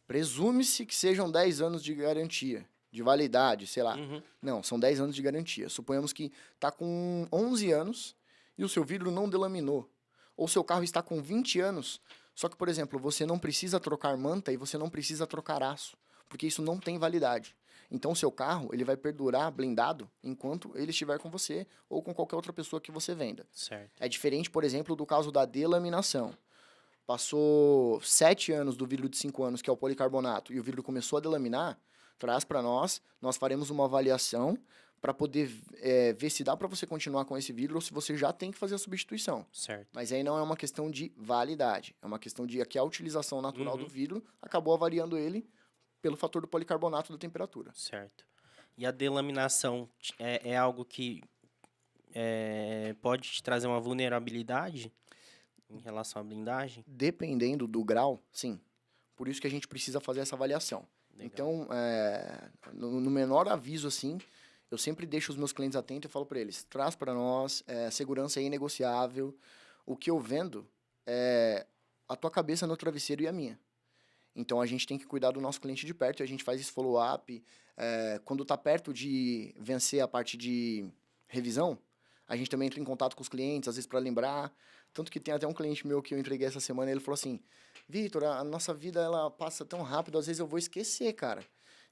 Presume-se que sejam 10 anos de garantia, de validade, sei lá. Uhum. Não, são 10 anos de garantia. Suponhamos que está com 11 anos e o seu vidro não delaminou. Ou seu carro está com 20 anos, só que, por exemplo, você não precisa trocar manta e você não precisa trocar aço, porque isso não tem validade. Então, o seu carro ele vai perdurar blindado enquanto ele estiver com você ou com qualquer outra pessoa que você venda. Certo. É diferente, por exemplo, do caso da delaminação. Passou 7 anos do vidro de 5 anos, que é o policarbonato, e o vidro começou a delaminar, traz para nós faremos uma avaliação para poder ver se dá para você continuar com esse vidro ou se você já tem que fazer a substituição. Certo. Mas aí não é uma questão de validade, é uma questão de que a utilização natural Uhum. do vidro acabou avariando ele pelo fator do policarbonato da temperatura. Certo. E a delaminação é algo que pode te trazer uma vulnerabilidade em relação à blindagem? Dependendo do grau, sim. Por isso que a gente precisa fazer essa avaliação. Legal. Então, no menor aviso, assim, eu sempre deixo os meus clientes atentos e falo para eles, traz para nós, segurança é inegociável. O que eu vendo é a tua cabeça no travesseiro e a minha. Então, a gente tem que cuidar do nosso cliente de perto e a gente faz esse follow-up. Quando está perto de vencer a parte de revisão, a gente também entra em contato com os clientes, às vezes para lembrar. Tanto que tem até um cliente meu que eu entreguei essa semana, ele falou assim, Vitor, a nossa vida ela passa tão rápido, às vezes eu vou esquecer, cara.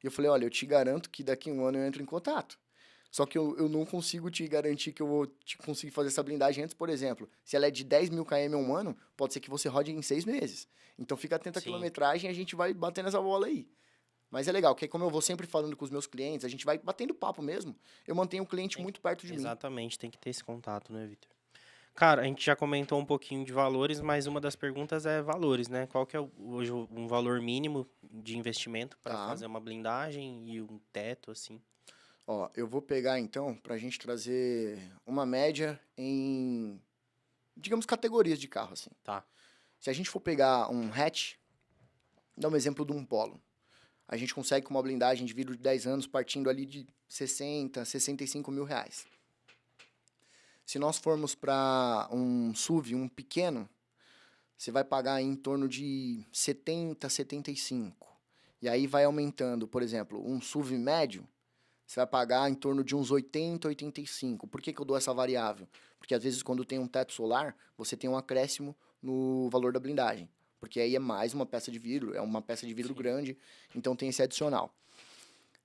E eu falei, olha, eu te garanto que daqui a um ano eu entro em contato. Só que eu não consigo te garantir que eu vou conseguir fazer essa blindagem antes, por exemplo. Se ela é de 10 mil km um ano, pode ser que você rode em 6 meses. Então fica atento à Sim. quilometragem e a gente vai batendo essa bola aí. Mas é legal, porque como eu vou sempre falando com os meus clientes, a gente vai batendo papo mesmo. Eu mantenho o cliente muito perto de mim. Exatamente, tem que ter esse contato, né, Vitor? Cara, a gente já comentou um pouquinho de valores, mas uma das perguntas é valores, né? Qual que é hoje um valor mínimo de investimento para fazer uma blindagem e um teto, assim? Ó, eu vou pegar então pra gente trazer uma média em, digamos, categorias de carro, assim. Tá. Se a gente for pegar um hatch, dá um exemplo de um Polo. A gente consegue com uma blindagem de vidro de 10 anos partindo ali de 60, 65 mil reais. Se nós formos para um SUV, um pequeno, você vai pagar em torno de 70, 75. E aí vai aumentando, por exemplo, um SUV médio, você vai pagar em torno de uns 80, 85. Por que eu dou essa variável? Porque às vezes quando tem um teto solar, você tem um acréscimo no valor da blindagem. Porque aí é mais uma peça de vidro, é uma peça de vidro grande, então tem esse adicional.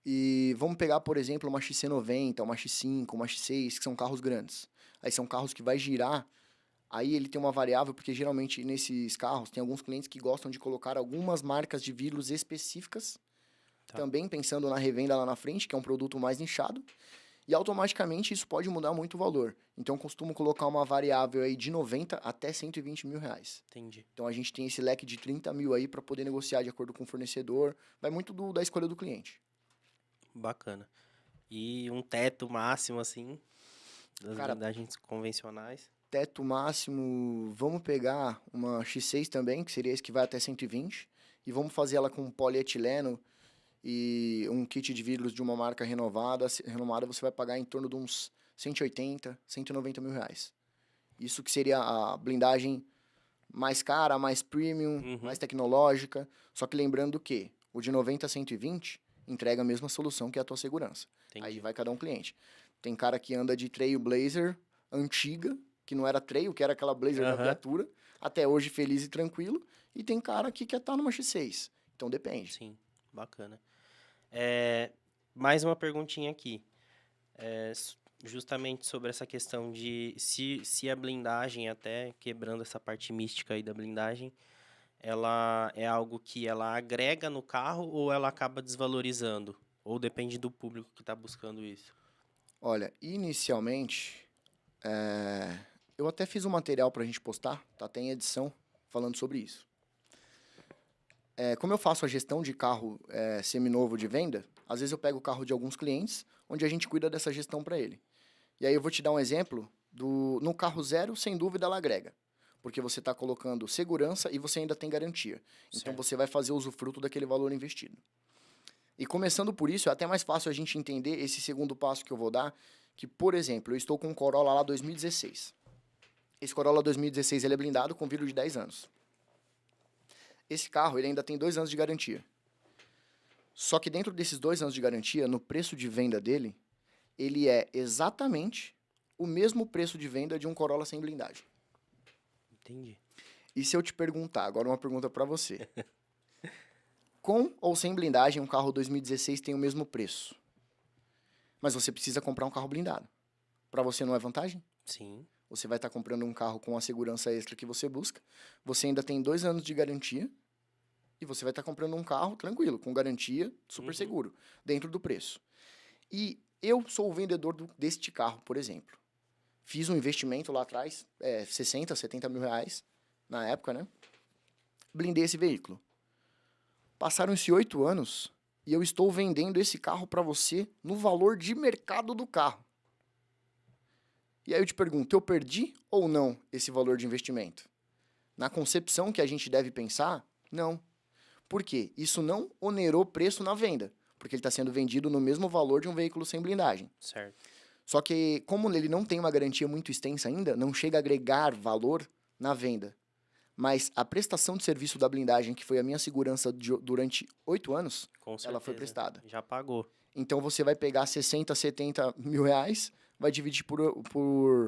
E vamos pegar, por exemplo, uma XC90, uma X5, uma X6, que são carros grandes. Aí são carros que vai girar, aí ele tem uma variável, porque geralmente nesses carros tem alguns clientes que gostam de colocar algumas marcas de vidros específicas, também pensando na revenda lá na frente, que é um produto mais nichado, e automaticamente isso pode mudar muito o valor. Então, eu costumo colocar uma variável aí de 90 até 120 mil reais. Entendi. Então, a gente tem esse leque de 30 mil aí para poder negociar de acordo com o fornecedor. Vai muito da escolha do cliente. Bacana. E um teto máximo, assim, das Cara, blindagens convencionais. teto máximo, vamos pegar uma X6 também, que seria esse que vai até 120, e vamos fazer ela com polietileno e um kit de vidros de uma marca renomada, você vai pagar em torno de uns 180, 190 mil reais. Isso que seria a blindagem mais cara, mais premium, Uhum. mais tecnológica, só que lembrando que o de 90 a 120 entrega a mesma solução que a tua segurança. Entendi. Aí vai cada um cliente. Tem cara que anda de Trailblazer antiga, que não era Trail, que era aquela Blazer da Aham. viatura, até hoje feliz e tranquilo, e tem cara que quer estar numa X6. Então depende. Sim, bacana. Mais uma perguntinha aqui. Justamente sobre essa questão de se a blindagem, até quebrando essa parte mística aí da blindagem, ela é algo que ela agrega no carro ou ela acaba desvalorizando? Ou depende do público que está buscando isso? Olha, inicialmente, eu até fiz um material pra gente postar, tá? Tem edição falando sobre isso. Como eu faço a gestão de carro seminovo de venda, às vezes eu pego o carro de alguns clientes, onde a gente cuida dessa gestão para ele. E aí eu vou te dar um exemplo no carro zero, sem dúvida ela agrega, porque você está colocando segurança e você ainda tem garantia. Então Certo. você vai fazer usufruto daquele valor investido. E começando por isso, é até mais fácil a gente entender esse segundo passo que eu vou dar, que, por exemplo, eu estou com um Corolla lá 2016. Esse Corolla 2016 ele é blindado com vidro de 10 anos. Esse carro ele ainda tem 2 anos de garantia. Só que dentro desses 2 anos de garantia, no preço de venda dele, ele é exatamente o mesmo preço de venda de um Corolla sem blindagem. Entendi. E se eu te perguntar, agora uma pergunta para você. Com ou sem blindagem, um carro 2016 tem o mesmo preço. Mas você precisa comprar um carro blindado. Para você não é vantagem? Sim. Você vai estar comprando um carro com a segurança extra que você busca. Você ainda tem 2 anos de garantia. E você vai estar comprando um carro tranquilo, com garantia, super seguro, dentro do preço. E eu sou o vendedor deste carro, por exemplo. Fiz um investimento lá atrás, 60, 70 mil reais, na época, né? Blindei esse veículo. Passaram-se 8 anos e eu estou vendendo esse carro para você no valor de mercado do carro. E aí eu te pergunto, eu perdi ou não esse valor de investimento? Na concepção que a gente deve pensar, não. Por quê? Isso não onerou preço na venda, porque ele está sendo vendido no mesmo valor de um veículo sem blindagem. Certo. Só que, como ele não tem uma garantia muito extensa ainda, não chega a agregar valor na venda. Mas a prestação de serviço da blindagem, que foi a minha segurança durante 8 anos, Com certeza. ela foi prestada. Já pagou. Então você vai pegar 60, 70 mil reais, vai dividir por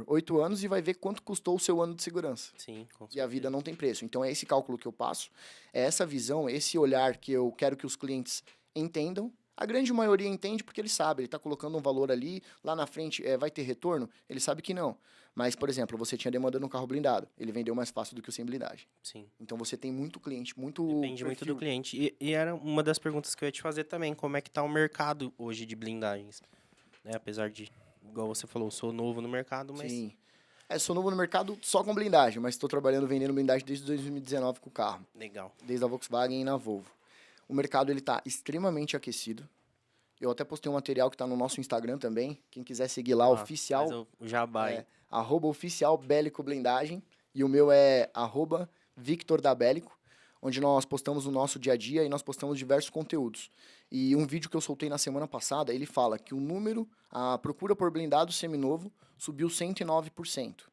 8 anos e vai ver quanto custou o seu ano de segurança. Sim, com certeza. E a vida não tem preço. Então é esse cálculo que eu passo, é essa visão, esse olhar que eu quero que os clientes entendam. A grande maioria entende porque ele sabe, ele está colocando um valor ali, lá na frente vai ter retorno? Ele sabe que não. Mas, por exemplo, você tinha demanda no carro blindado, ele vendeu mais fácil do que o sem blindagem. Sim. Então você tem muito cliente, muito Depende muito do cliente. E era uma das perguntas que eu ia te fazer também, como é que tá o mercado hoje de blindagens? Né? Apesar de, igual você falou, sou novo no mercado, mas... Sim. Sou novo no mercado só com blindagem, mas estou trabalhando vendendo blindagem desde 2019 com o carro. Legal. Desde a Volkswagen e na Volvo. O mercado ele tá extremamente aquecido. Eu até postei um material que está no nosso Instagram também. Quem quiser seguir lá, oficial. Mas o jabá aí. @oficial Bélico Blindagem. E o meu é @Victor da Bélico, onde nós postamos o nosso dia a dia e nós postamos diversos conteúdos. E um vídeo que eu soltei na semana passada, ele fala que a procura por blindado seminovo subiu 109%.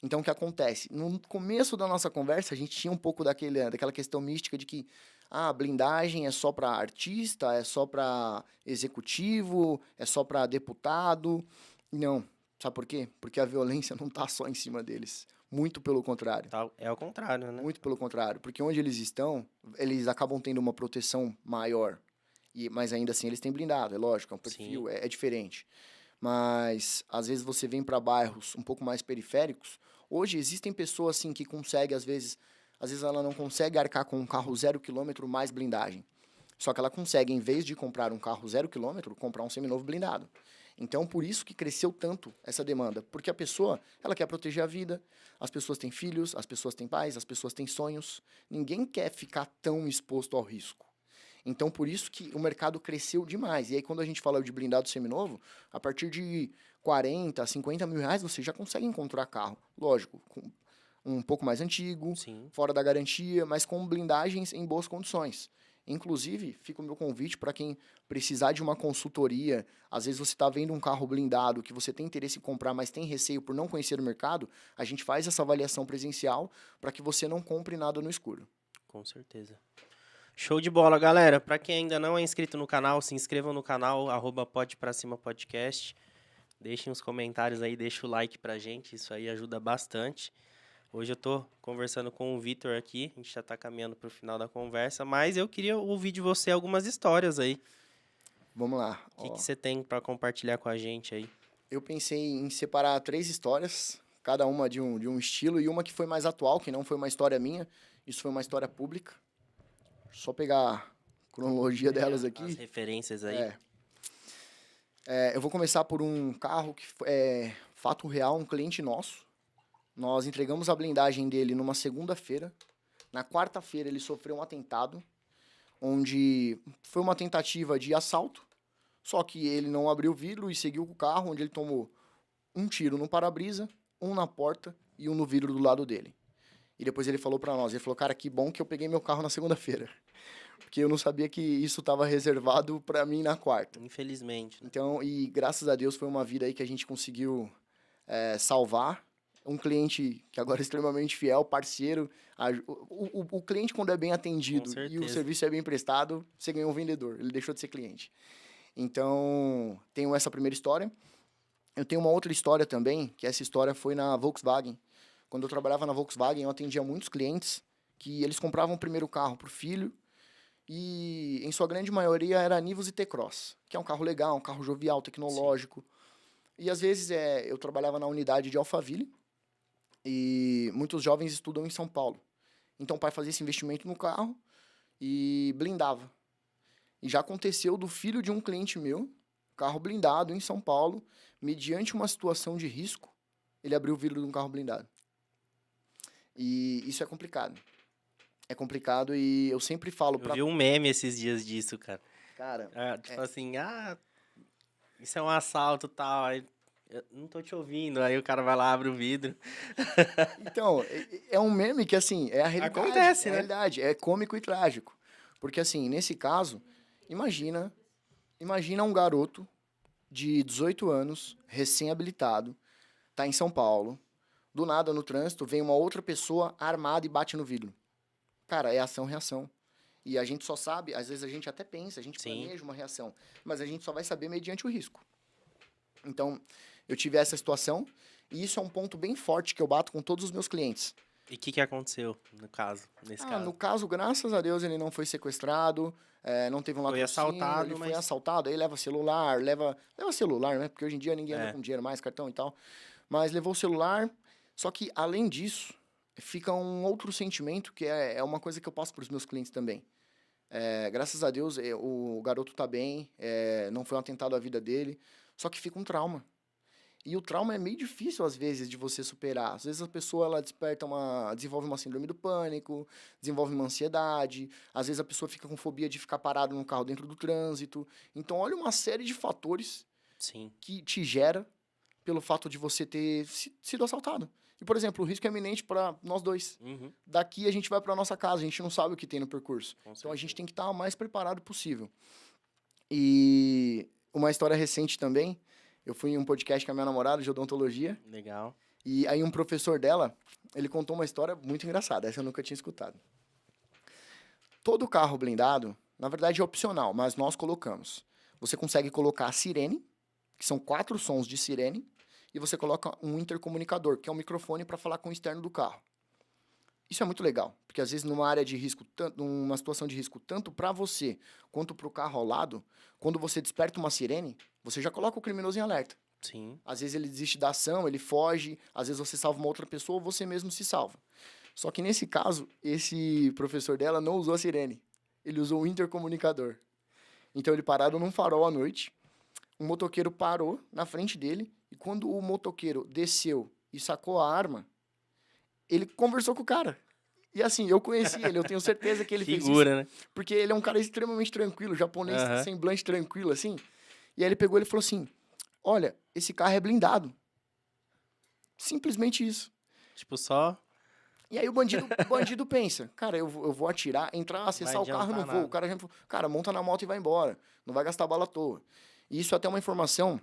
Então, o que acontece? No começo da nossa conversa, a gente tinha um pouco daquela questão mística de que blindagem é só para artista, é só para executivo, é só para deputado. Não. Sabe por quê? Porque a violência não está só em cima deles. Muito pelo contrário. É o contrário, né? Muito pelo contrário. Porque onde eles estão, eles acabam tendo uma proteção maior. Mas ainda assim eles têm blindado, é lógico, é um perfil, é diferente. Mas às vezes você vem para bairros um pouco mais periféricos. Hoje existem pessoas assim que conseguem, às vezes ela não consegue arcar com um carro 0 km mais blindagem. Só que ela consegue, em vez de comprar um carro 0 km, comprar um seminovo blindado. Então, por isso que cresceu tanto essa demanda. Porque a pessoa, ela quer proteger a vida, as pessoas têm filhos, as pessoas têm pais, as pessoas têm sonhos. Ninguém quer ficar tão exposto ao risco. Então, por isso que o mercado cresceu demais. E aí, quando a gente fala de blindado seminovo, a partir de 40, 50 mil reais, você já consegue encontrar carro. Lógico, com um pouco mais antigo, Sim. fora da garantia, mas com blindagens em boas condições. Inclusive, fica o meu convite para quem precisar de uma consultoria. Às vezes você está vendo um carro blindado que você tem interesse em comprar, mas tem receio por não conhecer o mercado. A gente faz essa avaliação presencial para que você não compre nada no escuro. Com certeza. Show de bola, galera. Pra quem ainda não é inscrito no canal, se inscrevam no canal, @podepracimapodcast. Deixem os comentários aí, deixa o like pra gente, isso aí ajuda bastante. Hoje eu tô conversando com o Vitor aqui, a gente já tá caminhando pro final da conversa, mas eu queria ouvir de você algumas histórias aí. Vamos lá. O que você tem pra compartilhar com a gente aí? Eu pensei em separar 3 histórias, cada uma de um estilo, e uma que foi mais atual, que não foi uma história minha, isso foi uma história pública. Só pegar a cronologia delas As aqui. referências aí. Eu vou começar por um carro que é fato real, um cliente nosso. Nós entregamos a blindagem dele numa segunda-feira. Na quarta-feira ele sofreu um atentado, onde foi uma tentativa de assalto, só que ele não abriu o vidro e seguiu com o carro, onde ele tomou um tiro no para-brisa, um na porta e um no vidro do lado dele. E depois ele falou pra nós, ele falou, cara, que bom que eu peguei meu carro na segunda-feira, porque eu não sabia que isso estava reservado pra mim na quarta. Infelizmente, né? Então, e graças a Deus foi uma vida aí que a gente conseguiu salvar. Um cliente que agora é extremamente fiel, parceiro. O cliente, quando é bem atendido Com e o certeza. serviço é bem prestado, você ganhou um vendedor. Ele deixou de ser cliente. Então, tenho essa primeira história. Eu tenho uma outra história também, que essa história foi na Volkswagen. Quando eu trabalhava na Volkswagen, eu atendia muitos clientes que eles compravam o primeiro carro para o filho e, em sua grande maioria, era Nivus e T-Cross, que é um carro legal, um carro jovial, tecnológico. Sim. E, às vezes, eu trabalhava na unidade de Alphaville e muitos jovens estudam em São Paulo. Então, o pai fazia esse investimento no carro e blindava. E já aconteceu do filho de um cliente meu, carro blindado em São Paulo, mediante uma situação de risco, ele abriu o vidro de um carro blindado. E isso é complicado. É complicado e eu sempre falo Eu vi um meme esses dias disso, cara. Cara, Tipo assim, isso é um assalto e tal, aí eu não tô te ouvindo, aí o cara vai lá, abre o vidro. então, é um meme que, assim, é a realidade. Acontece, é a né? realidade, é cômico e trágico. Porque, assim, nesse caso, imagina um garoto de 18 anos, recém-habilitado, tá em São Paulo, do nada no trânsito, vem uma outra pessoa armada e bate no vidro. Cara, é ação-reação. E a gente só sabe, às vezes a gente até pensa, a gente Sim. planeja uma reação, mas a gente só vai saber mediante o risco. Então, eu tive essa situação, e isso é um ponto bem forte que eu bato com todos os meus clientes. E o que aconteceu nesse caso? No caso, graças a Deus, ele não foi sequestrado, não teve um Foi latrocínio, assaltado, ele foi mas... assaltado, aí leva celular, leva celular, né? Porque hoje em dia ninguém anda com dinheiro mais, cartão e tal. Mas levou o celular, só que, além disso, fica um outro sentimento, que é uma coisa que eu passo para os meus clientes também. Graças a Deus, o garoto tá bem, não foi um atentado à vida dele, só que fica um trauma. E o trauma é meio difícil, às vezes, de você superar. Às vezes a pessoa ela desenvolve uma síndrome do pânico, desenvolve uma ansiedade, às vezes a pessoa fica com fobia de ficar parado no carro dentro do trânsito. Então, olha uma série de fatores Sim. que te gera pelo fato de você ter sido assaltado. E, por exemplo, o risco é iminente para nós dois. Uhum. Daqui a gente vai para nossa casa, a gente não sabe o que tem no percurso. Com Então, a gente certeza. tem que estar o mais preparado possível. E uma história recente também, eu fui em um podcast com a minha namorada de odontologia, Legal. e aí um professor dela, ele contou uma história muito engraçada, essa eu nunca tinha escutado. Todo carro blindado, na verdade é opcional, mas nós colocamos. Você consegue colocar a sirene, que são 4 sons de sirene, e você coloca um intercomunicador, que é um microfone para falar com o externo do carro. Isso é muito legal, porque às vezes numa área de risco, numa situação de risco, tanto para você quanto para o carro ao lado, quando você desperta uma sirene, você já coloca o criminoso em alerta. Sim. Às vezes ele desiste da ação, ele foge, às vezes você salva uma outra pessoa ou você mesmo se salva. Só que nesse caso, esse professor dela não usou a sirene, ele usou o intercomunicador. Então ele parado num farol à noite, um motoqueiro parou na frente dele e quando o motoqueiro desceu e sacou a arma, ele conversou com o cara. E assim, eu conheci ele, eu tenho certeza que ele fez isso. Figura, né? Porque ele é um cara extremamente tranquilo, japonês, Aham. semblante tranquilo, assim. E aí ele pegou e falou assim, olha, esse carro é blindado. Simplesmente isso. Tipo, só E aí o bandido pensa, cara, eu vou atirar, entrar, acessar o carro, eu não adiantar vou. O nada. cara já falou, cara, monta na moto e vai embora. Não vai gastar bala à toa. E isso é até uma informação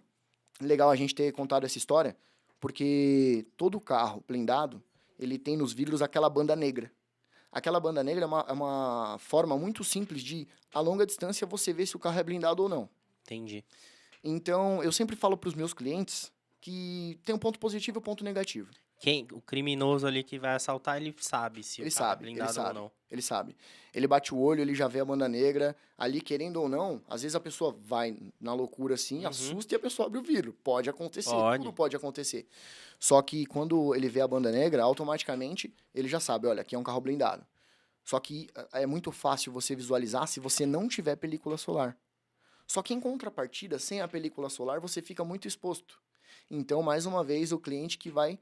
legal a gente ter contado essa história, porque todo carro blindado, ele tem nos vidros aquela banda negra. Aquela banda negra é uma forma muito simples de, a longa distância, você ver se o carro é blindado ou não. Entendi. Então, eu sempre falo para os meus clientes que tem um ponto positivo e um ponto negativo. O criminoso ali que vai assaltar, ele sabe se Ele o carro é sabe, ele blindado ou sabe, não. ele sabe. Ele bate o olho, ele já vê a banda negra, ali querendo ou não, às vezes a pessoa vai na loucura assim, Uhum. assusta e a pessoa abre o vidro. Pode acontecer, Pode. tudo pode acontecer. Só que quando ele vê a banda negra, automaticamente ele já sabe, olha, aqui é um carro blindado. Só que é muito fácil você visualizar se você não tiver película solar. Só que em contrapartida, sem a película solar, você fica muito exposto. Então, mais uma vez, o cliente que vai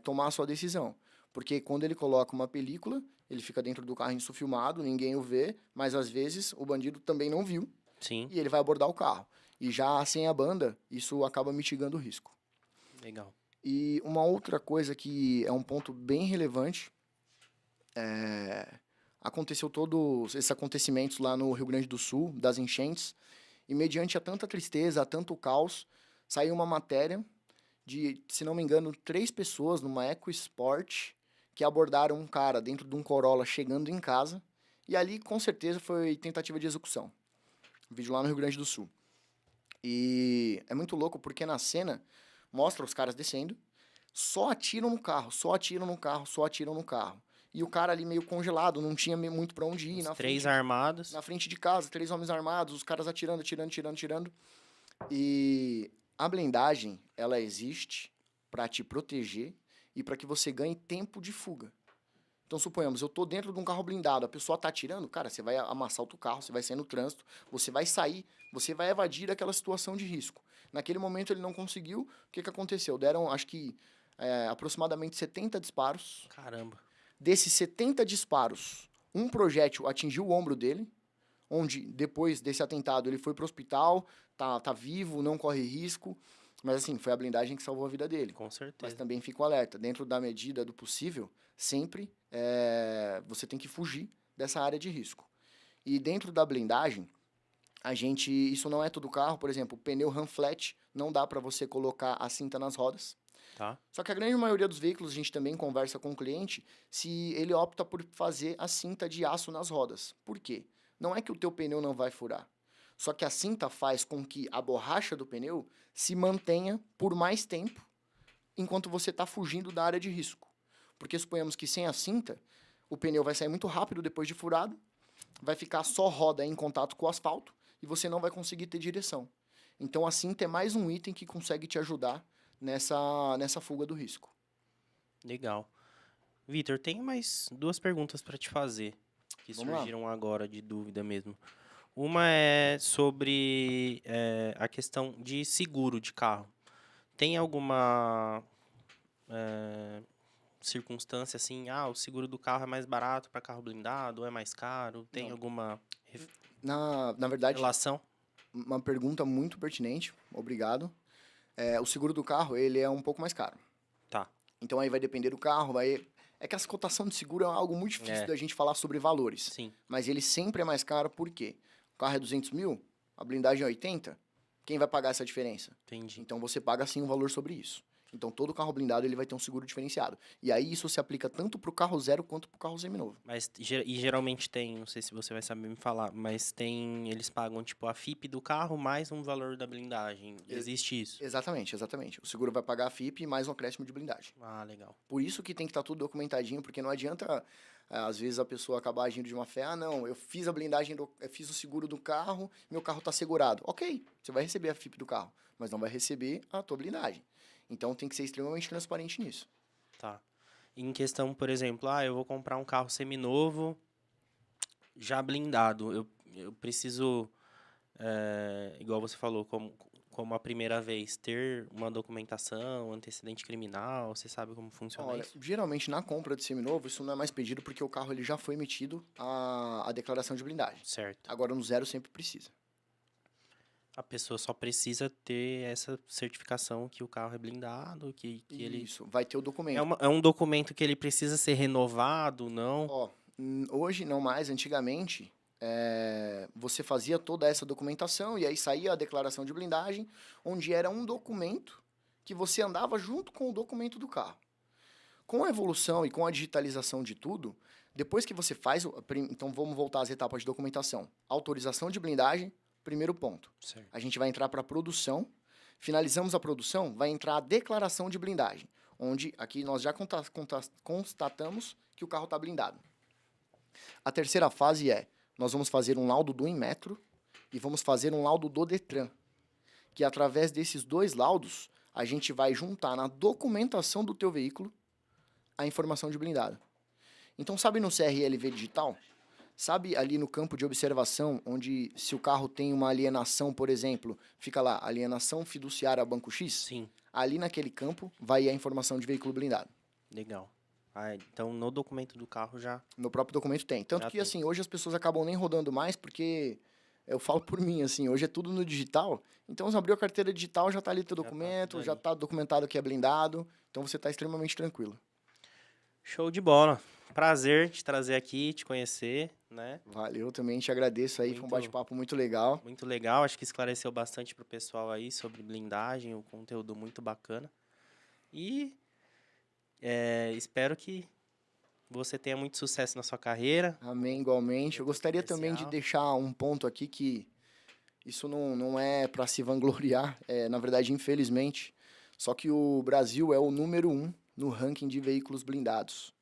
tomar a sua decisão. Porque quando ele coloca uma película, ele fica dentro do carro insufilmado, ninguém o vê, mas às vezes o bandido também não viu Sim, e ele vai abordar o carro. E já sem a banda, isso acaba mitigando o risco. legal. E uma outra coisa que é um ponto bem relevante, aconteceu todos esses acontecimentos lá no Rio Grande do Sul, das enchentes, e mediante a tanta tristeza, a tanto caos, saiu uma matéria de, se não me engano, 3 pessoas numa EcoSport que abordaram um cara dentro de um Corolla chegando em casa, e ali com certeza foi tentativa de execução. Vídeo lá no Rio Grande do Sul. E é muito louco porque na cena mostra os caras descendo, só atiram no carro, só atiram no carro, só atiram no carro. E o cara ali meio congelado, não tinha muito pra onde ir. Os Na três frente, armados. na frente de casa, 3 homens armados, os caras atirando, atirando, atirando, atirando. E a blindagem, ela existe pra te proteger e pra que você ganhe tempo de fuga. Então, suponhamos, eu tô dentro de um carro blindado, a pessoa tá atirando, cara, você vai amassar o teu carro, você vai sair no trânsito, você vai sair, você vai evadir aquela situação de risco. Naquele momento ele não conseguiu, o que aconteceu? Deram, acho que, aproximadamente 70 disparos. Caramba. Desses 70 disparos, um projétil atingiu o ombro dele, onde depois desse atentado ele foi pro hospital, tá vivo, não corre risco, mas assim, foi a blindagem que salvou a vida dele. Com Mas certeza. também fico alerta, dentro da medida do possível, sempre você tem que fugir dessa área de risco. E dentro da blindagem, isso não é todo carro, por exemplo, o pneu run flat, não dá para você colocar a cinta nas rodas. Tá? Só que a grande maioria dos veículos, a gente também conversa com o cliente, se ele opta por fazer a cinta de aço nas rodas. Por quê? Não é que o teu pneu não vai furar. Só que a cinta faz com que a borracha do pneu se mantenha por mais tempo enquanto você está fugindo da área de risco. Porque suponhamos que sem a cinta, o pneu vai sair muito rápido depois de furado, vai ficar só roda em contato com o asfalto e você não vai conseguir ter direção. Então a cinta é mais um item que consegue te ajudar nessa fuga do risco. Legal. Vitor, tenho mais 2 perguntas para te fazer, que Vamos lá. surgiram agora de dúvida mesmo. Uma é sobre a questão de seguro de carro. Tem alguma circunstância assim, o seguro do carro é mais barato para carro blindado ou é mais caro? Tem Não. alguma Na verdade, relação? uma pergunta muito pertinente, obrigado. O seguro do carro, ele é um pouco mais caro. Tá. Então aí vai depender do carro, É que essa cotação de seguro é algo muito difícil da gente falar sobre valores. Sim. Mas ele sempre é mais caro, por quê? O carro é 200 mil, a blindagem é 80, quem vai pagar essa diferença? Entendi. Então você paga sim um valor sobre isso. Então todo carro blindado ele vai ter um seguro diferenciado. E aí isso se aplica tanto para o carro zero quanto para o carro seminovo. Mas geralmente tem, não sei se você vai saber me falar, mas eles pagam tipo a FIP do carro mais um valor da blindagem. Existe isso? Exatamente, exatamente. O seguro vai pagar a FIP e mais um acréscimo de blindagem. Ah, legal. Por isso que tem que estar tudo documentadinho, porque não adianta, às vezes, a pessoa acabar agindo de uma fé, não, eu fiz a blindagem, eu fiz o seguro do carro, meu carro está segurado. Ok, você vai receber a FIP do carro, mas não vai receber a tua blindagem. Então tem que ser extremamente transparente nisso. Tá. Em questão, por exemplo, eu vou comprar um carro seminovo já blindado. Eu preciso, igual você falou, como a primeira vez, ter uma documentação, antecedente criminal? Você sabe como funciona Olha, isso? geralmente na compra de seminovo, isso não é mais pedido porque o carro ele já foi emitido a declaração de blindagem. Certo. Agora no zero sempre precisa. A pessoa só precisa ter essa certificação que o carro é blindado, que ele... Isso, vai ter o documento. É um documento que ele precisa ser renovado, não? Ó, hoje não mais, antigamente, você fazia toda essa documentação e aí saía a declaração de blindagem, onde era um documento que você andava junto com o documento do carro. Com a evolução e com a digitalização de tudo, depois que você faz, então vamos voltar às etapas de documentação. Autorização de blindagem, primeiro ponto. Certo. A gente vai entrar para a produção, finalizamos a produção, vai entrar a declaração de blindagem, onde aqui nós já constatamos que o carro está blindado. A terceira fase nós vamos fazer um laudo do Inmetro e vamos fazer um laudo do Detran, que através desses dois laudos, a gente vai juntar na documentação do teu veículo a informação de blindado. Então, sabe no CRLV digital? Sabe ali no campo de observação, onde se o carro tem uma alienação, por exemplo, fica lá, alienação fiduciária a Banco X? Sim, Ali naquele campo vai a informação de veículo blindado. legal. Ah, então, no documento do carro já... No próprio documento tem. Tanto Já que, tem. assim, hoje as pessoas acabam nem rodando mais, porque eu falo por mim, assim, hoje é tudo no digital. Então, você abriu a carteira digital, já tá ali teu Já tá documento, tudo já ali. tá documentado que é blindado. Então, você tá extremamente tranquilo. Show de bola. Prazer te trazer aqui, te conhecer, né? Valeu, também te agradeço aí, foi um Muito- bate-papo muito legal. Muito legal, acho que esclareceu bastante pro pessoal aí sobre blindagem, um conteúdo muito bacana. E espero que você tenha muito sucesso na sua carreira. Amém, igualmente. Eu gostaria também de Comercial. deixar um ponto aqui que isso não é para se vangloriar, na verdade, infelizmente. Só que o Brasil é o número 1 no ranking de veículos blindados.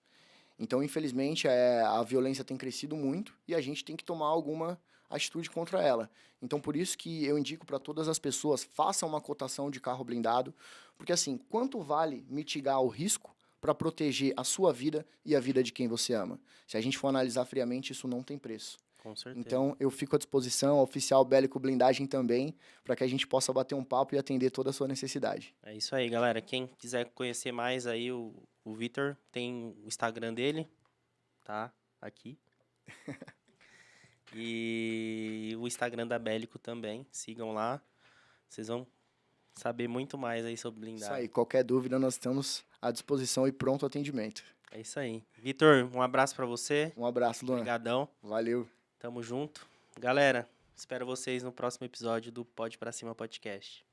Então, infelizmente, a violência tem crescido muito e a gente tem que tomar alguma atitude contra ela. Então, por isso que eu indico para todas as pessoas, façam uma cotação de carro blindado, porque assim, quanto vale mitigar o risco para proteger a sua vida e a vida de quem você ama? Se a gente for analisar friamente, isso não tem preço. Com certeza. Então, eu fico à disposição, oficial Bélico Blindagem também, para que a gente possa bater um papo e atender toda a sua necessidade. É isso aí, galera. Quem quiser conhecer mais aí o Vitor, tem o Instagram dele, tá? Aqui. E o Instagram da Bélico também. Sigam lá. Vocês vão saber muito mais aí sobre Isso blindagem. aí, qualquer dúvida, nós estamos à disposição e pronto atendimento. É isso aí. Vitor, um abraço pra você. Um abraço, Luan. Obrigadão. Valeu. Tamo junto. Galera, espero vocês no próximo episódio do Pode Pra Cima Podcast.